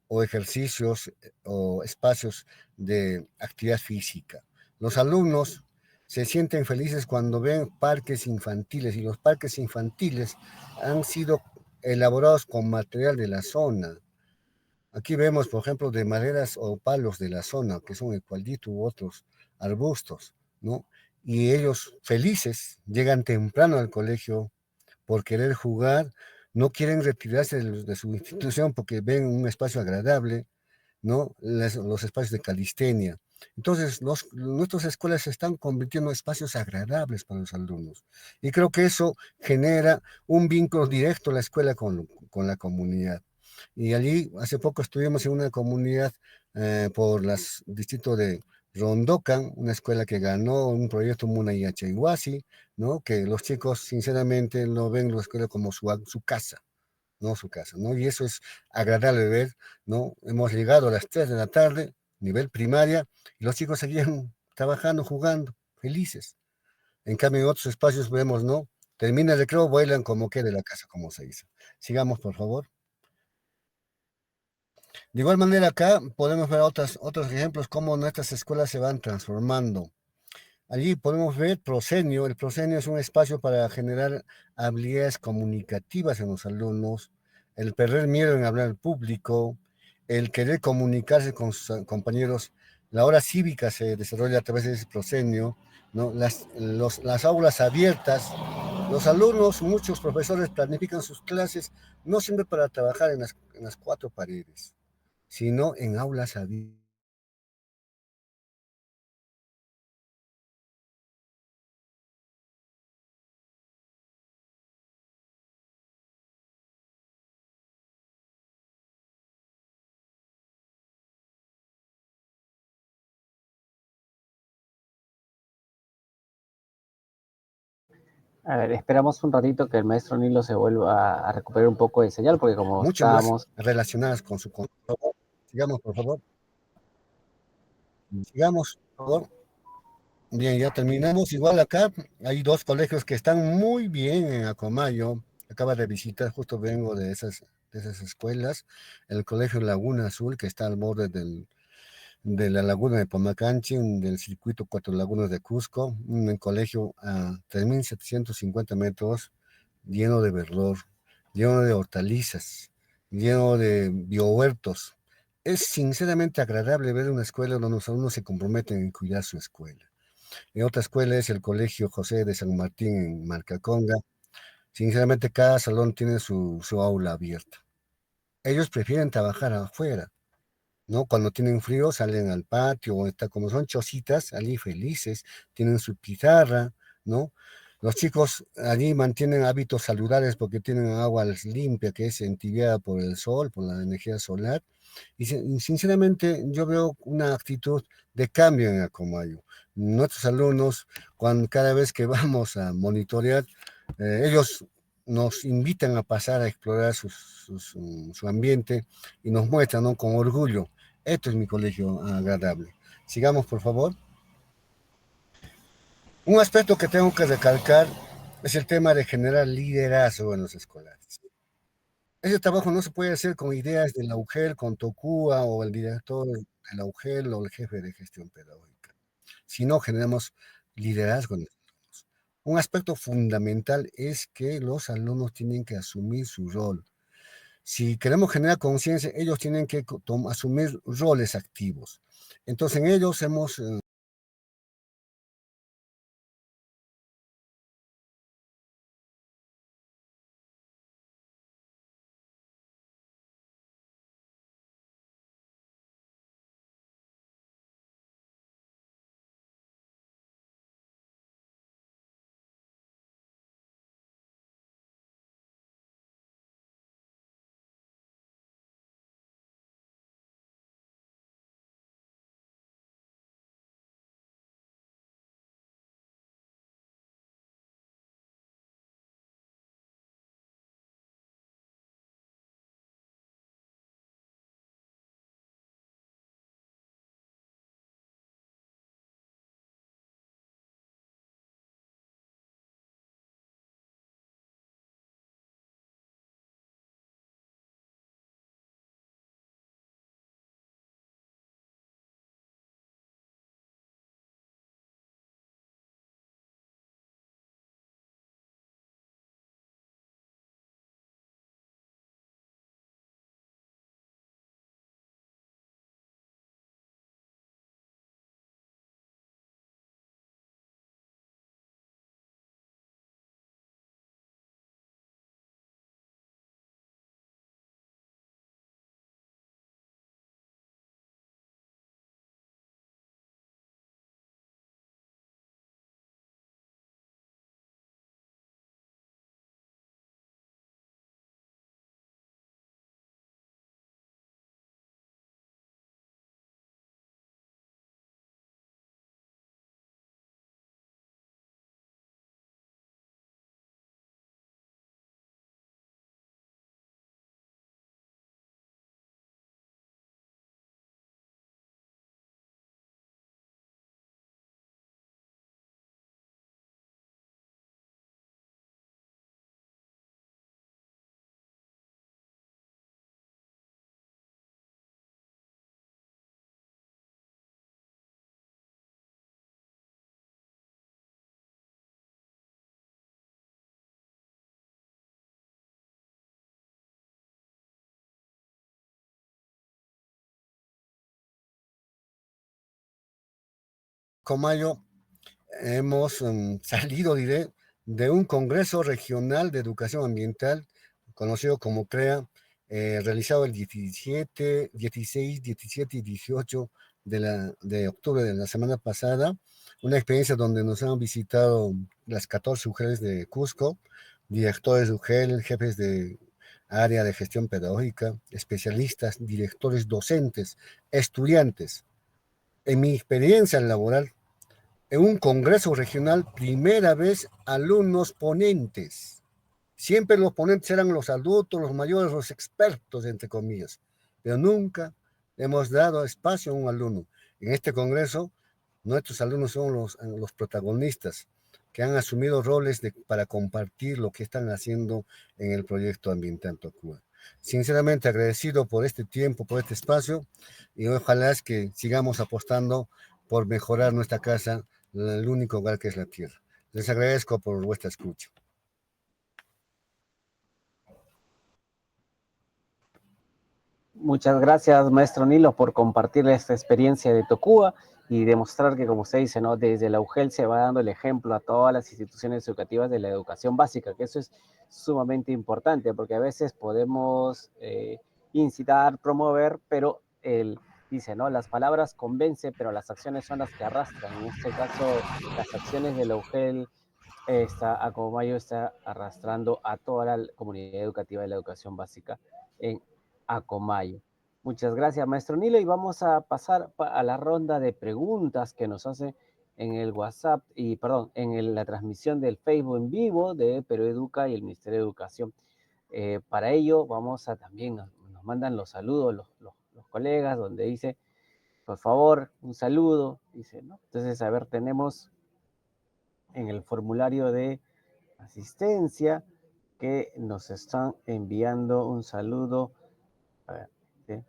o ejercicios o espacios de actividad física. Los alumnos se sienten felices cuando ven parques infantiles, y los parques infantiles han sido elaborados con material de la zona. Aquí vemos, por ejemplo, de maderas o palos de la zona, que son eucalipto u otros arbustos, ¿no? Y ellos felices llegan temprano al colegio por querer jugar, no quieren retirarse de su institución porque ven un espacio agradable, ¿no? Los espacios de calistenia. Entonces, nuestras escuelas se están convirtiendo en espacios agradables para los alumnos. Y creo que eso genera un vínculo directo a la escuela con la comunidad. Y allí hace poco estuvimos en una comunidad por las distrito de Rondocan, una escuela que ganó un proyecto Munayachaywasi, ¿no? Que los chicos sinceramente lo ven la escuela como su casa, ¿no? Su casa, ¿no? Y eso es agradable ver, ¿no? Hemos llegado a las 3 de la tarde, nivel primaria, y los chicos seguían trabajando, jugando, felices. En cambio, en otros espacios vemos, ¿no? Termina el recreo, bailan como que de la casa, como se dice. Sigamos, por favor. De igual manera, acá podemos ver otros ejemplos cómo nuestras escuelas se van transformando. Allí podemos ver Prosenio. El Prosenio es un espacio para generar habilidades comunicativas en los alumnos, el perder miedo en hablar al público, el querer comunicarse con sus compañeros. La hora cívica se desarrolla a través de ese Prosenio, ¿no? Las aulas abiertas. Los alumnos, muchos profesores planifican sus clases no siempre para trabajar en las cuatro paredes, sino en aulas abiertas. A ver, esperamos un ratito que el maestro Nilo se vuelva a recuperar un poco de señal, porque como Mucho más estábamos... relacionadas con su control. Sigamos, por favor. Sigamos, por favor. Bien, ya terminamos. Igual acá hay dos colegios que están muy bien en Acomayo. Acaba de visitar, justo vengo de esas escuelas. El colegio Laguna Azul, que está al borde de la laguna de Pamacanchi, del circuito Cuatro Lagunas de Cusco. Un colegio a 3.750 metros, lleno de verdor, lleno de hortalizas, lleno de biohuertos. Es sinceramente agradable ver una escuela donde los alumnos se comprometen en cuidar su escuela. Y otra escuela es el Colegio José de San Martín en Marcaconga. Sinceramente, cada salón tiene su aula abierta. Ellos prefieren trabajar afuera, ¿no? Cuando tienen frío salen al patio, o está, como son chocitas, allí felices, tienen su pizarra, ¿no? Los chicos allí mantienen hábitos saludables porque tienen agua limpia que es entibiada por el sol, por la energía solar. Y sinceramente yo veo una actitud de cambio en Acomayo. Nuestros alumnos, cada vez que vamos a monitorear, ellos nos invitan a pasar a explorar su ambiente y nos muestran, ¿no? Con orgullo. Esto es mi colegio agradable. Sigamos, por favor. Un aspecto que tengo que recalcar es el tema de generar liderazgo en los escolares. Ese trabajo no se puede hacer con ideas de la UGEL, con Tocúa o el director de la UGEL o el jefe de gestión pedagógica, sino generamos liderazgo en los alumnos. Un aspecto fundamental es que los alumnos tienen que asumir su rol. Si queremos generar conciencia, ellos tienen que asumir roles activos. Entonces, en ellos hemos Acomayo hemos salido, diré, de un Congreso Regional de Educación Ambiental, conocido como CREA, realizado el 17, 16, 17 y 18 de octubre de la semana pasada. Una experiencia donde nos han visitado las 14 UGELs de Cusco, directores de UGEL, jefes de área de gestión pedagógica, especialistas, directores, docentes, estudiantes. En mi experiencia laboral, en un congreso regional, primera vez alumnos ponentes. Siempre los ponentes eran los adultos, los mayores, los expertos, entre comillas, pero nunca hemos dado espacio a un alumno. En este congreso, nuestros alumnos son los protagonistas que han asumido roles para compartir lo que están haciendo en el proyecto ambiental Tocuba. Sinceramente agradecido por este tiempo, por este espacio, y ojalá es que sigamos apostando por mejorar nuestra casa, el único hogar que es la tierra. Les agradezco por vuestra escucha. Muchas gracias, maestro Nilo, por compartir esta experiencia de Tocuba y demostrar que, como usted dice, ¿no? Desde la UGEL se va dando el ejemplo a todas las instituciones educativas de la educación básica, que eso es sumamente importante, porque a veces podemos incitar, promover, pero dice, ¿no? Las palabras convencen, pero las acciones son las que arrastran. En este caso, las acciones de la UGEL, Acomayo está arrastrando a toda la comunidad educativa de la educación básica en Acomayo. Muchas gracias, maestro Nilo, y vamos a pasar a la ronda de preguntas que nos hace en el WhatsApp, en la transmisión del Facebook en vivo de Perú Educa y el Ministerio de Educación. Para ello, también nos mandan los saludos los colegas, donde dice, por favor, un saludo, dice, ¿no? Entonces, a ver, tenemos en el formulario de asistencia que nos están enviando un saludo. A ver, ¿sí?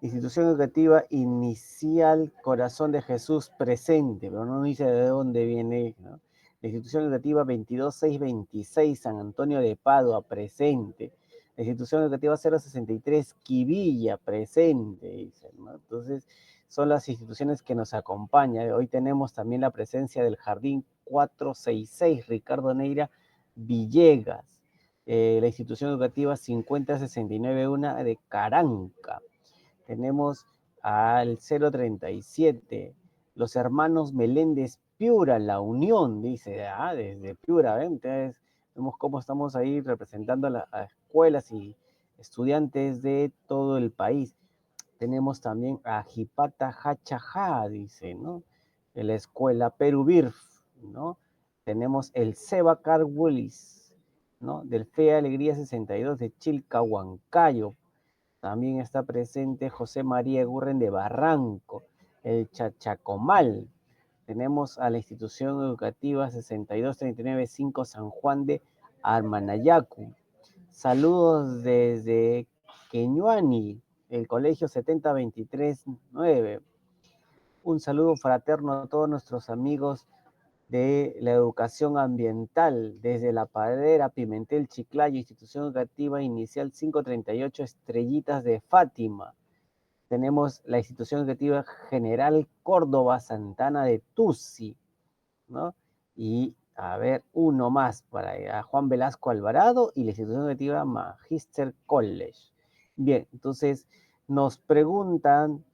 Institución Educativa Inicial Corazón de Jesús presente, pero no dice de dónde viene, ¿no? La Institución Educativa 22626 San Antonio de Padua presente. La Institución Educativa 063 Quivilla presente, dicen, ¿no? Entonces, son las instituciones que nos acompañan. Hoy tenemos también la presencia del Jardín 466 Ricardo Neira Villegas. La institución educativa 50691 de Caranca. Tenemos al 037, los hermanos Meléndez Piura, la Unión, dice, desde Piura, ¿ven? Entonces, vemos cómo estamos ahí representando a escuelas y estudiantes de todo el país. Tenemos también a Jipata Hachajá, dice, ¿no? De la escuela Perubirf, ¿no? Tenemos el Seba Carwillis, ¿no? Del FEA Alegría 62 de Chilcahuancayo. También está presente José María Gurren de Barranco, el Chachacomal. Tenemos a la institución educativa 62395 San Juan de Armanayacu. Saludos desde Queñuani, el colegio 70239. Un saludo fraterno a todos nuestros amigos de la educación ambiental, desde La Padera, Pimentel, Chiclayo, Institución Educativa Inicial 538, Estrellitas de Fátima. Tenemos la Institución Educativa General Córdoba Santana de Tusi, ¿no? Y, a ver, uno más para Juan Velasco Alvarado y la Institución Educativa Magister College. Bien, entonces nos preguntan,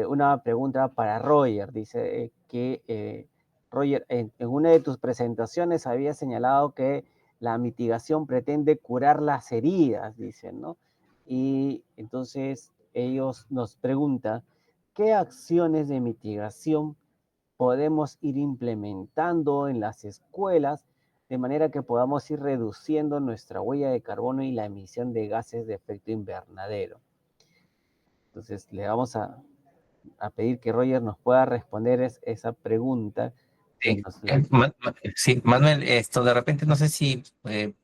una pregunta para Roger, dice que... Roger, en una de tus presentaciones había señalado que la mitigación pretende curar las heridas, dicen, ¿no? Y entonces ellos nos preguntan, ¿qué acciones de mitigación podemos ir implementando en las escuelas de manera que podamos ir reduciendo nuestra huella de carbono y la emisión de gases de efecto invernadero? Entonces le vamos a pedir que Roger nos pueda responder esa pregunta. Sí, sí, Manuel, esto de repente no sé si puedes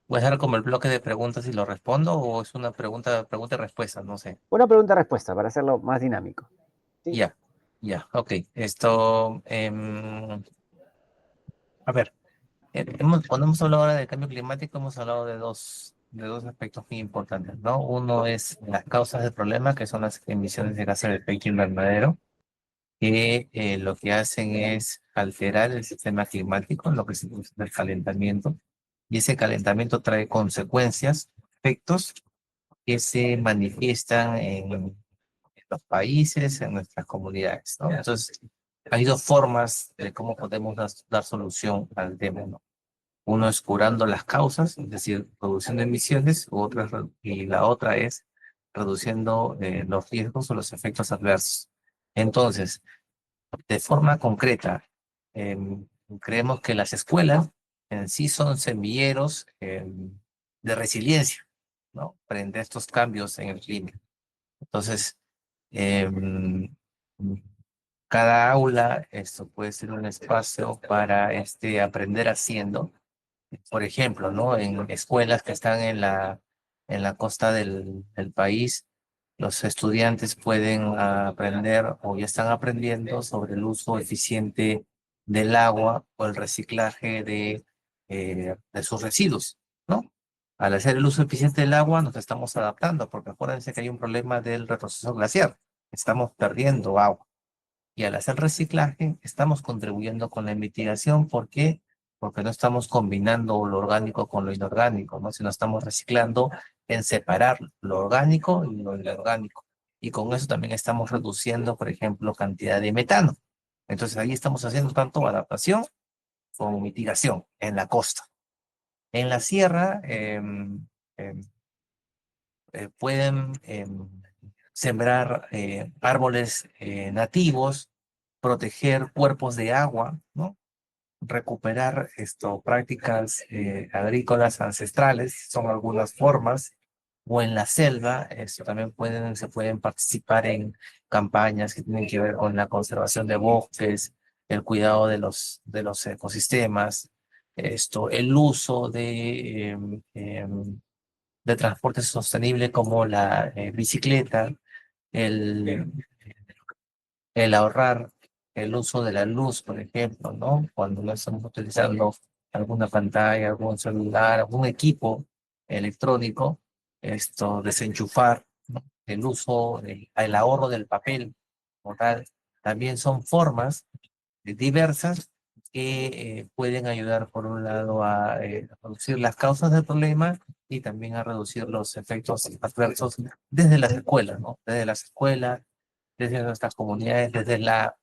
dar como el bloque de preguntas y lo respondo o es una pregunta y respuesta, no sé. Una pregunta-respuesta para hacerlo más dinámico. ¿Sí? Ya, ok. Esto, a ver, cuando hemos hablado ahora del cambio climático, hemos hablado de dos aspectos muy importantes, ¿no? Uno es las causas del problema, que son las emisiones de gases de efecto invernadero. que lo que hacen es alterar el sistema climático, lo que se llama el calentamiento, y ese calentamiento trae consecuencias, efectos que se manifiestan en los países, en nuestras comunidades, ¿no? Entonces, hay dos formas de cómo podemos dar solución al tema, ¿no? Uno es curando las causas, es decir, reduciendo emisiones, y la otra es reduciendo los riesgos o los efectos adversos. Entonces, de forma concreta, creemos que las escuelas en sí son semilleros de resiliencia, ¿no? Frente a estos cambios en el clima. Entonces, em, cada aula, esto puede ser un espacio para aprender haciendo. Por ejemplo, ¿no? En escuelas que están en la costa del país, los estudiantes pueden aprender o ya están aprendiendo sobre el uso eficiente del agua o el reciclaje de sus residuos, ¿no? Al hacer el uso eficiente del agua nos estamos adaptando, porque acuérdense que hay un problema del retroceso glaciar. Estamos perdiendo agua. Y al hacer reciclaje, estamos contribuyendo con la mitigación. ¿Por qué? Porque no estamos combinando lo orgánico con lo inorgánico, ¿no? Sino estamos reciclando en separar lo orgánico y lo inorgánico. Y con eso también estamos reduciendo, por ejemplo, cantidad de metano. Entonces ahí estamos haciendo tanto adaptación como mitigación en la costa. En la sierra em, pueden sembrar árboles nativos, proteger cuerpos de agua, ¿no? Recuperar prácticas agrícolas ancestrales, son algunas formas, o en la selva, esto también se pueden participar en campañas que tienen que ver con la conservación de bosques, el cuidado de los ecosistemas, el uso de transporte sostenible como la bicicleta, el, el ahorrar el uso de la luz, por ejemplo, ¿no? Cuando no estamos utilizando alguna pantalla, algún celular, algún equipo electrónico, desenchufar, ¿no? El uso, el ahorro del papel, como tal, también son formas diversas que pueden ayudar, por un lado, a reducir las causas del problema y también a reducir los efectos adversos desde las escuelas, ¿no? Desde las escuelas, desde nuestras comunidades, desde la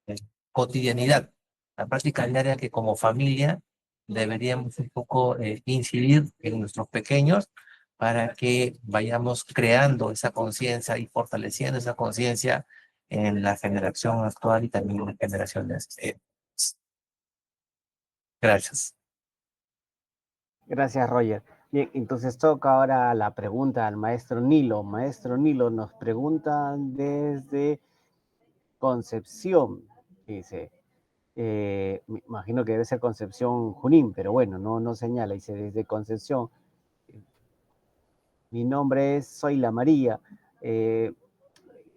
eh, cotidianidad, la práctica diaria que como familia deberíamos un poco incidir en nuestros pequeños para que vayamos creando esa conciencia y fortaleciendo esa conciencia en la generación actual y también en las generaciones. Gracias. Gracias, Roger. Bien, entonces toca ahora la pregunta al maestro Nilo. Maestro Nilo, nos preguntan desde Concepción, dice. Me imagino que debe ser Concepción Junín, pero bueno, no señala, dice desde Concepción. Mi nombre es Soy la María.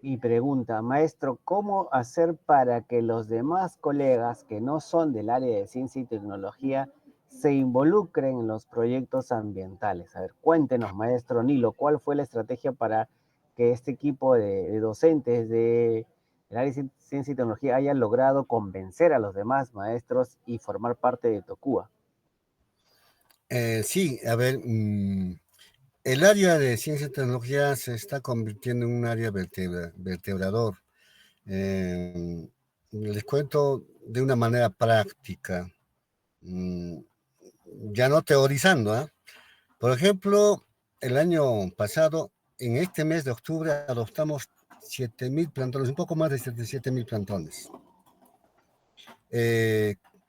Y pregunta, maestro, ¿cómo hacer para que los demás colegas que no son del área de ciencia y tecnología se involucren en los proyectos ambientales? A ver, cuéntenos, maestro Nilo, ¿cuál fue la estrategia para que este equipo de docentes del área de ciencia y tecnología haya logrado convencer a los demás maestros y formar parte de Tocua? Sí, a ver, el área de ciencia y tecnología se está convirtiendo en un área vertebrador. Les cuento de una manera práctica, ya no teorizando, ¿eh? Por ejemplo, el año pasado, en este mes de octubre, adoptamos 7.000 plantones, un poco más de 7.000 plantones.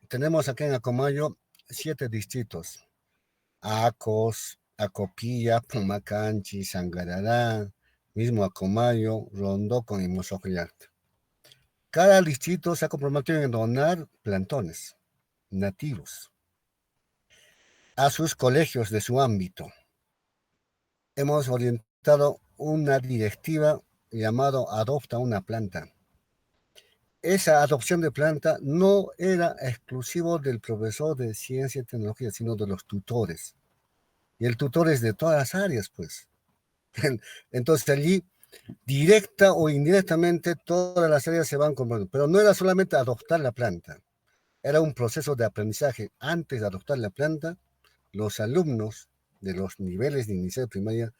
Tenemos aquí en Acomayo 7 distritos: Acos, Acoquilla, Pumacanchi, Sangarará, mismo Acomayo, Rondó y Mozocoyacta. Cada distrito se ha comprometido en donar plantones nativos a sus colegios de su ámbito. Hemos orientado una directiva llamado Adopta una planta. Esa adopción de planta no era exclusivo del profesor de ciencia y tecnología, sino de los tutores. Y el tutor es de todas las áreas, pues. Entonces allí directa o indirectamente todas las áreas se van comprando, pero no era solamente adoptar la planta, era un proceso de aprendizaje. Antes de adoptar la planta, los alumnos de los niveles de inicial primaria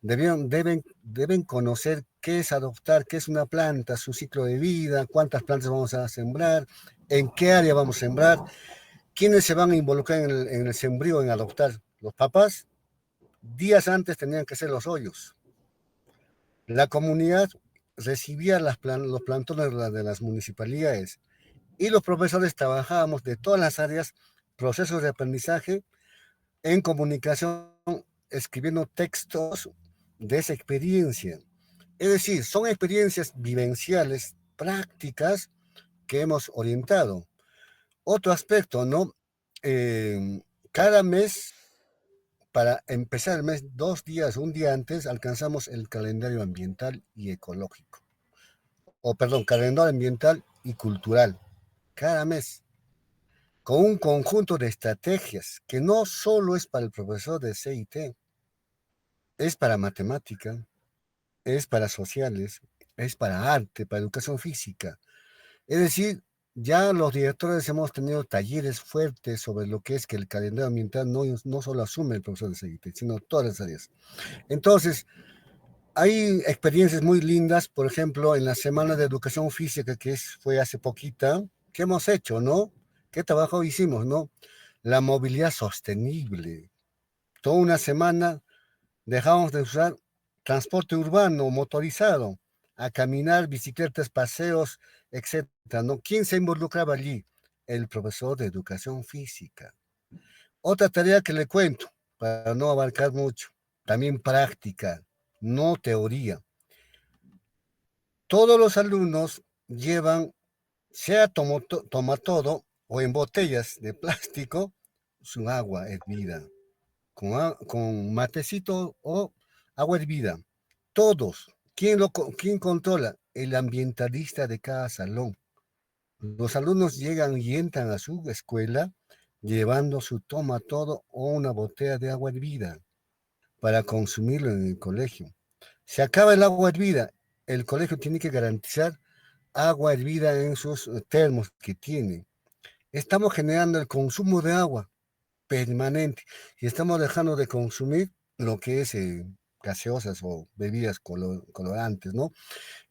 deben conocer qué es adoptar, qué es una planta, su ciclo de vida, cuántas plantas vamos a sembrar, en qué área vamos a sembrar, quiénes se van a involucrar en el sembrío, en adoptar. Los papás, días antes tenían que hacer los hoyos. La comunidad recibía los plantones de las municipalidades y los profesores trabajábamos de todas las áreas, procesos de aprendizaje, en comunicación, escribiendo textos de esa experiencia. Es decir, son experiencias vivenciales, prácticas, que hemos orientado. Otro aspecto, ¿no? Cada mes, para empezar el mes, 2 días, un día antes, alcanzamos el calendario ambiental y ecológico. O perdón, calendario ambiental y cultural. Cada mes. Con un conjunto de estrategias que no solo es para el profesor de CIT, es para matemática, es para sociales, es para arte, para educación física. Es decir, ya los directores hemos tenido talleres fuertes sobre lo que es que el calendario ambiental no solo asume el profesor de CIT, sino todas las áreas. Entonces, hay experiencias muy lindas, por ejemplo, en la Semana de Educación Física, fue hace poquita, ¿qué hemos hecho, no? ¿Qué trabajo hicimos, no? La movilidad sostenible. Toda una semana dejamos de usar transporte urbano motorizado, a caminar, bicicletas, paseos, etcétera, ¿no? ¿Quién se involucraba allí? El profesor de educación física. Otra tarea que le cuento, para no abarcar mucho, también práctica, no teoría. Todos los alumnos llevan, sea toma todo o en botellas de plástico, su agua hervida, con matecito o agua hervida. Todos. ¿Quién controla? El ambientalista de cada salón. Los alumnos llegan y entran a su escuela llevando su toma todo o una botella de agua hervida para consumirlo en el colegio. Se acaba el agua hervida, el colegio tiene que garantizar agua hervida en sus termos que tiene. Estamos generando el consumo de agua permanente y estamos dejando de consumir lo que es gaseosas o bebidas colorantes, ¿no?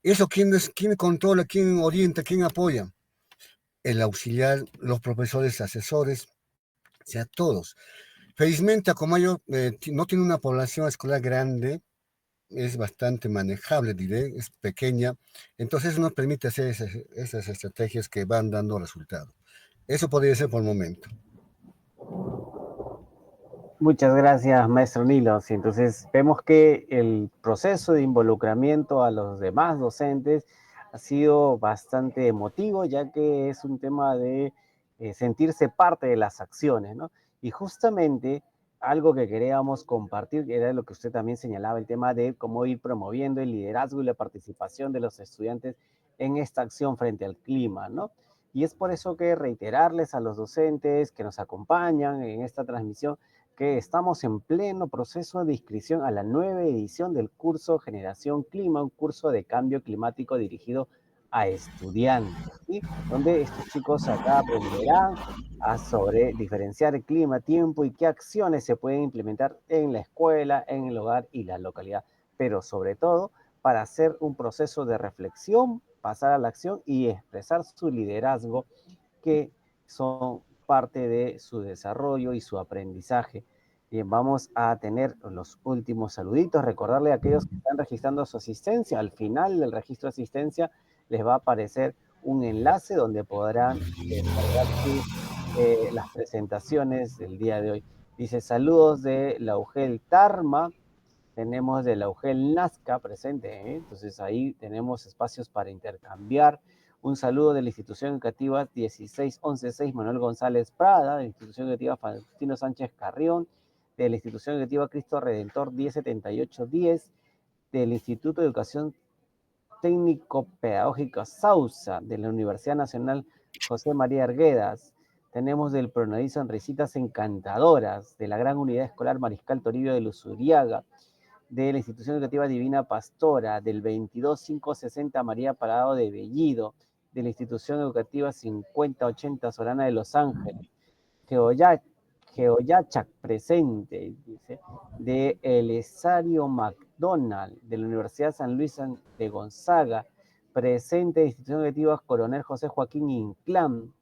Eso, ¿quién controla, quién orienta, quién apoya? El auxiliar, los profesores, asesores, o sea, todos. Felizmente, Acomayo no tiene una población escolar grande, es bastante manejable, diré, es pequeña, entonces nos permite hacer esas estrategias que van dando resultado. Eso podría ser por el momento. Muchas gracias, maestro Nilos. Y entonces vemos que el proceso de involucramiento a los demás docentes ha sido bastante emotivo, ya que es un tema de sentirse parte de las acciones, ¿no? Y justamente algo que queríamos compartir, que era lo que usted también señalaba, el tema de cómo ir promoviendo el liderazgo y la participación de los estudiantes en esta acción frente al clima, ¿no? Y es por eso que reiterarles a los docentes que nos acompañan en esta transmisión que estamos en pleno proceso de inscripción a la nueva edición del curso Generación Clima, un curso de cambio climático dirigido a estudiantes, ¿sí? Donde estos chicos acá aprenderán sobre diferenciar el clima, tiempo y qué acciones se pueden implementar en la escuela, en el hogar y la localidad, pero sobre todo para hacer un proceso de reflexión, pasar a la acción y expresar su liderazgo, que son parte de su desarrollo y su aprendizaje. Bien, vamos a tener los últimos saluditos. Recordarle a aquellos que están registrando su asistencia, al final del registro de asistencia les va a aparecer un enlace donde podrán descargar las presentaciones del día de hoy. Dice, saludos de la UGEL Tarma, tenemos de la UGEL Nazca presente, ¿eh? Entonces ahí tenemos espacios para intercambiar. Un saludo de la institución educativa 16116 Manuel González Prada, de la institución educativa Faustino Sánchez Carrión, de la institución educativa Cristo Redentor 107810, del Instituto de Educación Técnico-Pedagógica Sausa, de la Universidad Nacional José María Arguedas. Tenemos del Pronadí Sonrisitas Encantadoras, de la Gran Unidad Escolar Mariscal Toribio de Luzuriaga, de la Institución Educativa Divina Pastora, del 22560 María Parado de Bellido, de la Institución Educativa 5080 Solana de Los Ángeles, Geoyachac presente, dice, de Elisario McDonald, de la Universidad San Luis de Gonzaga, presente de Institución Educativa Coronel José Joaquín Inclán,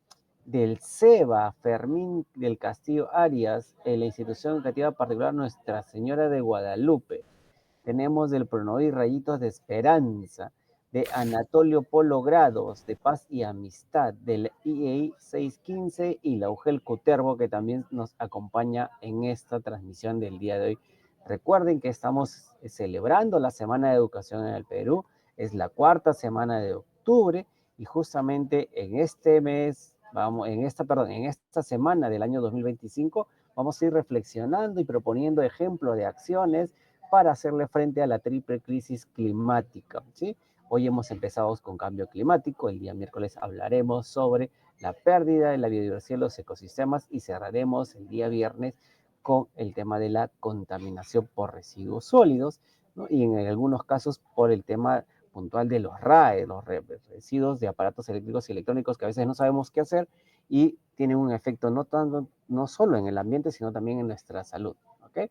del CEBA, Fermín del Castillo Arias, en la Institución Educativa Particular Nuestra Señora de Guadalupe. Tenemos del Pronoví Rayitos de Esperanza, de Anatolio Polo Grados, de Paz y Amistad, del IEI 615 y la UGEL Cutervo, que también nos acompaña en esta transmisión del día de hoy. Recuerden que estamos celebrando la Semana de Educación en el Perú, es la 4ª semana de octubre, y justamente en este mes, en esta semana del año 2025, vamos a ir reflexionando y proponiendo ejemplos de acciones para hacerle frente a la triple crisis climática, ¿sí? Hoy hemos empezado con cambio climático, el día miércoles hablaremos sobre la pérdida de la biodiversidad de los ecosistemas y cerraremos el día viernes con el tema de la contaminación por residuos sólidos, ¿no? Y en algunos casos por el tema puntual de los RAE, los residuos de aparatos eléctricos y electrónicos que a veces no sabemos qué hacer y tienen un efecto no solo en el ambiente, sino también en nuestra salud, ¿ok?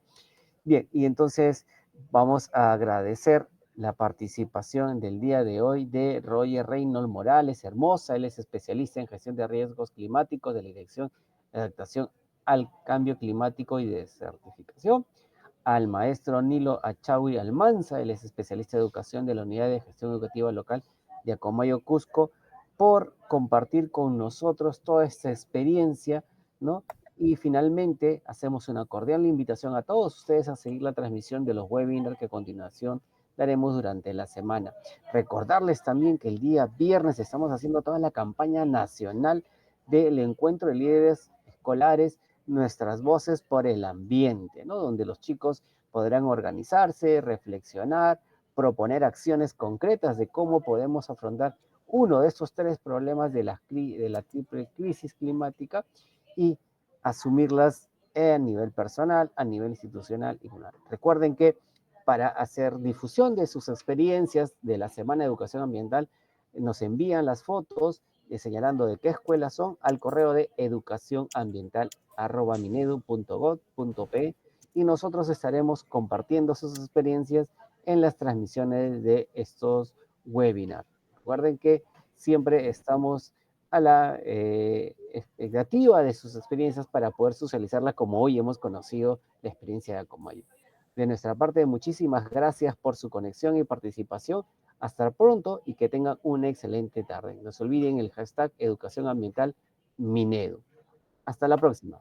Bien, y entonces vamos a agradecer la participación del día de hoy de Roger Reynolds Morales Hermosa. Él es especialista en gestión de riesgos climáticos de la Dirección de Adaptación al Cambio Climático y de Certificación. Al maestro Nilo Achawi Almanza, él es especialista de educación de la Unidad de Gestión Educativa Local de Acomayo, Cusco, por compartir con nosotros toda esta experiencia, ¿no? Y finalmente hacemos una cordial invitación a todos ustedes a seguir la transmisión de los webinars que a continuación daremos durante la semana. Recordarles también que el día viernes estamos haciendo toda la campaña nacional del encuentro de líderes escolares, nuestras voces por el ambiente, ¿no? Donde los chicos podrán organizarse, reflexionar, proponer acciones concretas de cómo podemos afrontar uno de estos 3 problemas de la triple crisis climática y asumirlas a nivel personal, a nivel institucional y mundial. Recuerden que para hacer difusión de sus experiencias de la Semana de Educación Ambiental, nos envían las fotos señalando de qué escuelas son al correo de educacionambiental@minedu.gov.pe y nosotros estaremos compartiendo sus experiencias en las transmisiones de estos webinars. Recuerden que siempre estamos a la expectativa de sus experiencias para poder socializarla como hoy hemos conocido la experiencia de Acomayo. De nuestra parte, muchísimas gracias por su conexión y participación. Hasta pronto y que tengan una excelente tarde. No se olviden el hashtag Educación Ambiental Minedu. Hasta la próxima.